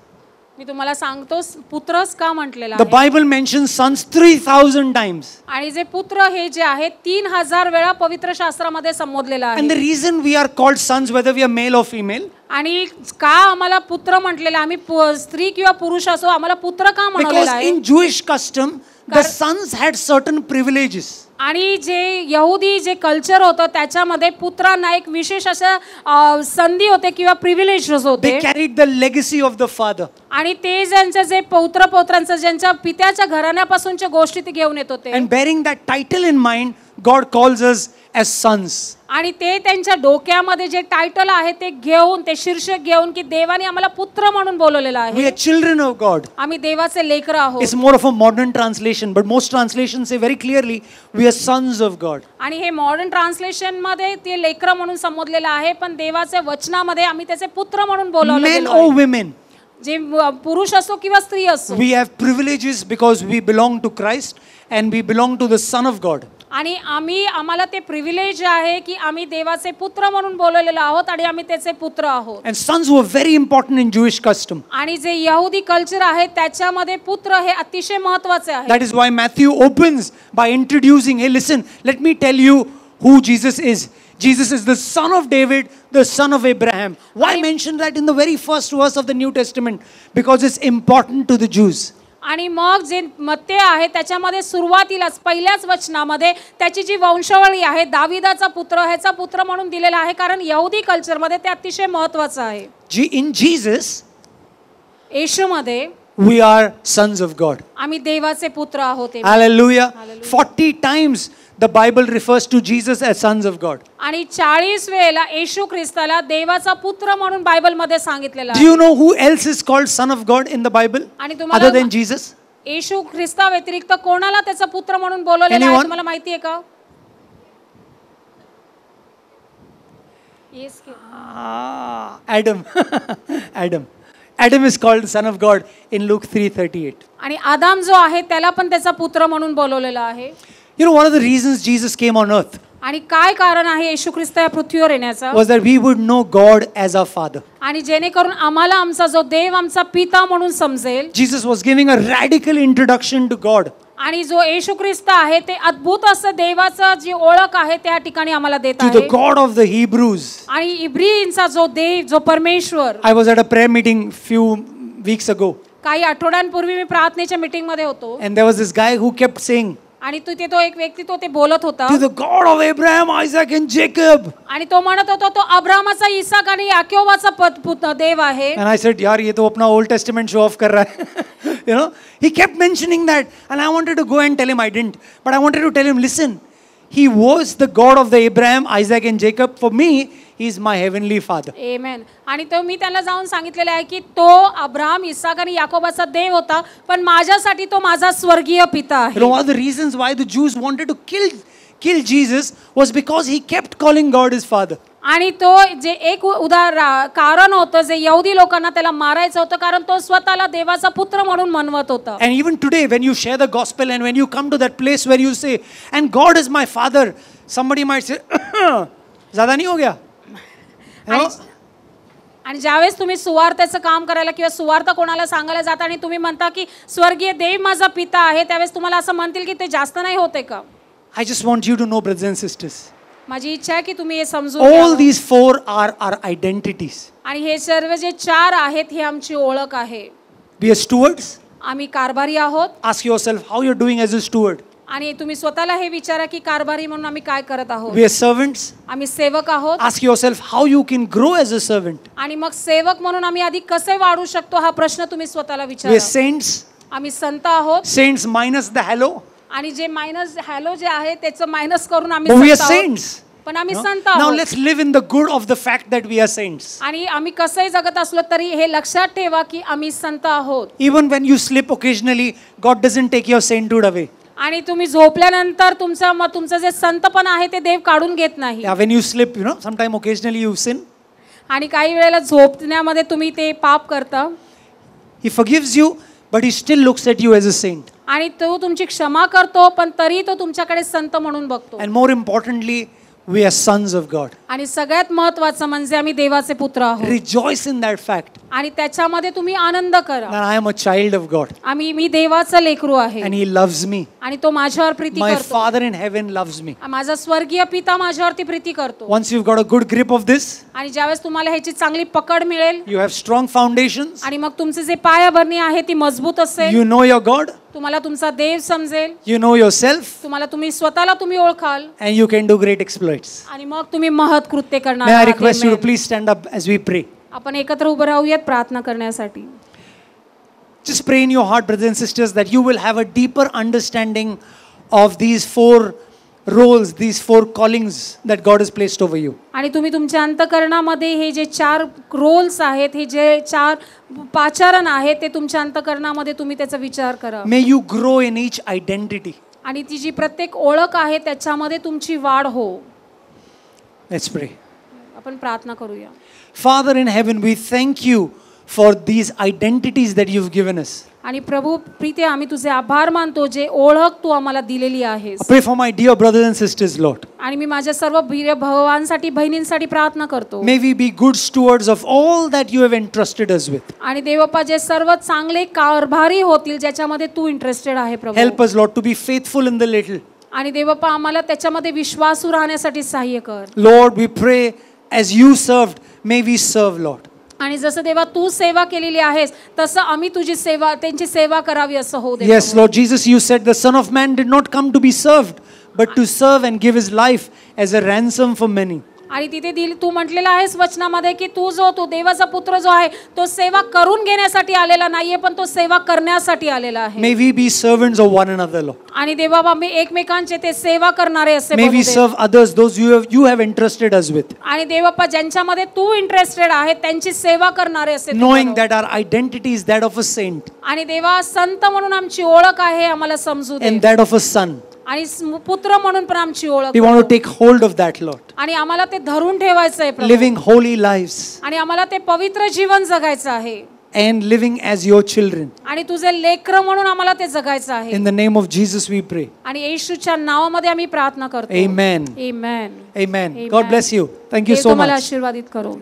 मी तुम्हाला सांगतो पुत्रच का म्हटलेला The आहे. Bible mentions sons 3,000 times. आणि जे पुत्र हे जे आहे 3,000 वेळा पवित्र शास्त्रामध्ये संबोधलेलं And the आहे. reason we are called sons, whether we are male or female, आणि का आम्हाला पुत्र म्हटलेलं, आम्ही स्त्री किंवा पुरुष असो, आम्हाला पुत्र का म्हटलेलं because आहे. in Jewish custom, the sons had certain privileges. आणि जे यहुदी जे कल्चर होतं त्याच्यामध्ये पुत्रांना एक विशेष असं संधी होते किंवा प्रिव्हिलेजेस होते. They carried the legacy of the father. आणि ते ज्यांचं जे पौत्रांचं ज्यांच्या पित्याच्या घराण्यापासूनच्या गोष्टी ते घेऊन येत होते. And bearing that title in mind, God calls us as sons. आणि ते त्यांच्या डोक्यामध्ये जे टायटल आहे ते घेऊन, ते शीर्षक घेऊन की देवाने आम्हाला पुत्र म्हणून बोलवलेलं We आहे. are children of God. आम्ही देवाचे लेकरं आहोत. It's more of a modern translation, but most translations say very clearly, we are sons of God. आणि हे मॉडर्न ट्रान्सलेशन मध्ये ते लेकरं म्हणून संबोधलेलं आहे, पण देवाच्या वचनामध्ये आम्ही त्याचे पुत्र म्हणून बोलवलं Men गेलो or आहे. women, जे पुरुष असो किंवा स्त्री असो. we have privileges because we belong to Christ and we belong to the Son of God. आणि आम्हाला ते प्रिव्हिलेज आहे की आम्ही देवाचे पुत्र म्हणून बोलवलेलो आहोत आणि आम्ही त्याचे पुत्र आहोत. And sons were very important in Jewish custom. आणि जे यहुदी कल्चर आहे त्याच्यामध्ये पुत्र हे अतिशय महत्त्वाचे आहे. That is why Matthew opens by introducing, hey listen, let me tell you who Jesus is. Jesus is the son of David, the son of Abraham. Why mention that in the very first verse of the New Testament? Because it's important to the Jews. आणि मग जे मत्ते आहे त्याच्यामध्ये सुरुवातीलाच पहिल्याच वचनामध्ये त्याची जी वंशावळी आहे, दाविदाचा पुत्र, ह्याचा पुत्र म्हणून दिलेला आहे, कारण यहुदी कल्चरमध्ये ते अतिशय महत्त्वाचं आहे. In Jesus, येशूमध्ये we are sons of God. आम्ही देवाचे पुत्र आहोत. Hallelujah. 40 times the Bible refers to Jesus as sons of God. आणि 40 वेळेला येशू ख्रिस्ताला देवाचा पुत्र म्हणून बायबलमध्ये सांगितलेलं Do आहे. you know who else is called son of God in the Bible आणि other तुम्हाला than Jesus? येशू ख्रिस्ता व्यतिरिक्त कोणाला त्याचा पुत्र म्हणून बोलवलेलं आहे Anyone? तुम्हाला माहिती आहे का? Adam. Adam. Adam is called son of God in Luke 3:38. आणि आदाम जो आहे त्याला पण त्याचा पुत्र म्हणून बोलवलेलं आहे. You know, one of the reasons Jesus came on earth आणि काय कारण आहे येशू ख्रिस्त या पृथ्वीवर येण्याचं? was that we would know God as our Father. आणि जेणेकरून आम्हाला आमचा जो देव आमचा पिता म्हणून समजेल. Jesus was giving a radical introduction to God. आणि जो येशू ख्रिस्त आहे ते अद्भुत असं देवाचं जी ओळख आहे त्या ठिकाणी आम्हाला देत To the आहे. God of the Hebrews. आणि इब्रींचा जो देव, जो परमेश्वर. I was at a prayer meeting few weeks ago. काही आठवड्यांपूर्वी मी प्रार्थनेच्या मीटिंग मध्ये होतो. And there was this guy who kept saying, आणि तो एक व्यक्ती ते बोलत होता. to the God of Abraham, Isaac and Jacob. आणि तो म्हणत होता तो अब्रामाचा, इसाक आणि याकोबाचा देव आहे. And I said, यार ये तो अपना Old Testament show off कर रहा है. You know, he kept mentioning that, and I wanted to go and tell him I didn't, but I wanted to tell him, listen, he was the God of the Abraham, Isaac and Jacob. For me, he is my heavenly father. Amen. आणि तो मी त्याला जाऊन सांगितलेलं आहे की तो Abram, Isaac आणि याकोबाचा देव होता, पण माझ्यासाठी तो माझा स्वर्गीय पिता आहे. You know, one of the reasons why the Jews wanted to kill Jesus was because he kept calling God his father. आणि तो जे एक कारण होतं जे यहुदी लोकांना त्याला मारायचं होतं, कारण तो स्वतःला देवाचा पुत्र म्हणून म्हणवत होता. And even today, when you share the gospel and when you come to that place where you say, and God is my father, somebody might say, ज़्यादा नहीं हो गया? You know? आणि ज्यावेळेस तुम्ही सुवार्थेचं काम करायला किंवा सुवार्थ कोणाला सांगायला जाता आणि तुम्ही म्हणता की स्वर्गीय देव माझा पिता आहे, त्यावेळेस तुम्हाला असं म्हणतील की ते जास्त नाही होते का? I just want you to know, brothers and sisters, माझी इच्छा आहे की तुम्ही हे समजून all घ्यावं. these 4 are our identities. आणि हे सर्व जे 4 आहेत हे आमची ओळख आहे. We are stewards, आम्ही कारभारी आहोत. Ask yourself how you're doing as a steward. आणि तुम्ही स्वतःला हे विचारा की कारभारी म्हणून आम्ही काय करत आहोत. We are servants. आम्ही सेवक आहोत. Ask yourself how you can grow as a servant. आणि मग सेवक म्हणून आम्ही अधिक कसे वाढू शकतो हा प्रश्न तुम्ही स्वतःला We विचारा. are saints. आम्ही संत आहोत. Saints minus the halo. आणि जे मायनस हॅलो जे आहे त्याचं मायनस करून आम्ही But we are संत आहोत. saints. पण आम्ही No? संत Now आहोत. let's live in the good of the fact that we are saints. आणि आम्ही कसंही जगत असलो तरी हे लक्षात ठेवा की आम्ही संत आहोत. Even when you slip occasionally, God doesn't take your sainthood away. आणि तुम्ही झोपल्यानंतर तुमचं जे संतपण आहे ते देव काढून घेत नाही. Yeah, when you slip, sometime occasionally you sin. आणि काही वेळेला झोपण्यामध्ये तुम्ही ते पाप करता. He forgives you, but he still looks at you as a saint. आणि तो तुमची क्षमा करतो पण तरी तो तुमच्याकडे संत म्हणून बघतो. And more importantly, we are sons of God. आणि सगळ्यात महत्त्वाचं म्हणजे आम्ही देवाचे पुत्र आहोत. Rejoice in that fact आणि त्याच्यामध्ये तुम्ही आनंद करा. that I am a child of God मी देवाचं लेकरू आहे. and he loves me. आणि तो माझ्यावर प्रीती My करतो. Father in heaven loves me. माझा स्वर्गीय पिता माझ्यावरती प्रीती करतो. Once you've got a good grip of this, आणि ज्यावेळेस तुम्हाला ह्याची चांगली पकड मिळेल you have strong foundations, आणि मग तुमचे जे पायाभरणी आहे ती मजबूत असेल. you know your God, तुम्हाला तुमचा देव समजेल. you know yourself, तुम्हाला स्वतःला तुम्ही ओळखाल. and you can do great exploits. आणि मग तुम्ही महत् कृत्य करणार May I आहात. request you to Amen. please stand up as we pray. आपण एकत्र उभं राहूयात प्रार्थना करण्यासाठी. Just pray in your heart, brothers and sisters, that you will have a deeper understanding of these 4 roles, these 4 callings that God has placed over you. आणि तुम्ही तुमच्या अंतःकरणामध्ये हे जे 4 रोल्स आहेत, हे जे 4 पाचारण आहेत ते तुमच्या अंतःकरणामध्ये तुम्ही त्याचा विचार करा. May you grow in each identity. आणि ती जी प्रत्येक ओळख आहे त्याच्यामध्ये तुमची वाढ हो. Let's pray. आपण प्रार्थना करूया. Father in heaven, we thank you for these identities that you've given us. आणि प्रभू प्रीते आम्ही तुझे आभार मानतो जे ओळख तू आम्हाला दिलेली आहेस. I pray for my dear brothers and sisters, Lord. आणि मी माझ्या सर्व प्रिय भावांसाठी बहिणींसाठी प्रार्थना करतो. May we be good stewards of all that you have entrusted us with. आणि देवप्पा जे सर्व चांगले कारभारी होतील ज्याच्यामध्ये तू इंटरेस्टेड आहे प्रभू. Help us, Lord, to be faithful in the little. आणि देवप्पा आम्हाला त्याच्यामध्ये विश्वासू राहण्यासाठी सहाय्य कर. Lord, we pray as you served, may we serve, Lord. आणि जसं देवा तू सेवा केलेली आहेस तसं आम्ही त्यांची सेवा करावी असं होऊ दे. Yes, Lord Jesus, you said the Son of Man did not come to be served, but to serve and give his life as a ransom for many. आणि तिथे तू म्हटलेलं आहेस वचनामध्ये की तू देवाचा पुत्र जो आहे तो सेवा करून घेण्यासाठी आलेला नाहीये पण तो सेवा करण्यासाठी आलेला आहे. May we be servants of one another, Lord. आणि देवा आम्ही एकमेकांचे ते सेवा करणारे असे May बनू we they. serve others, those you have entrusted us with. आणि देवप्पा ज्यांच्यामध्ये तू इंटरेस्टेड आहे त्यांची सेवा करणारे असे तू Knowing बनव. that our identity is that of a saint आणि देवा संत म्हणून आमची ओळख आहे आम्हाला समजू दे. and that of a son. आणि पुत्र म्हणून पण आमची ओळख. We want to take hold of that, Lord. आणि आम्हाला ते धरून ठेवायचं आहे प्रभू. Living holy lives आणि आम्हाला ते पवित्र जीवन जगायचं आहे. and living as your children. आणि तुझे लेकरं म्हणून आम्हाला ते जगायचं आहे. In the name of Jesus we pray. आणि येशूच्या नावामध्ये आम्ही प्रार्थना करतो. Amen. Amen. Amen. God bless you. Thank you Dev so तुम्हाला much. आशीर्वादित करो.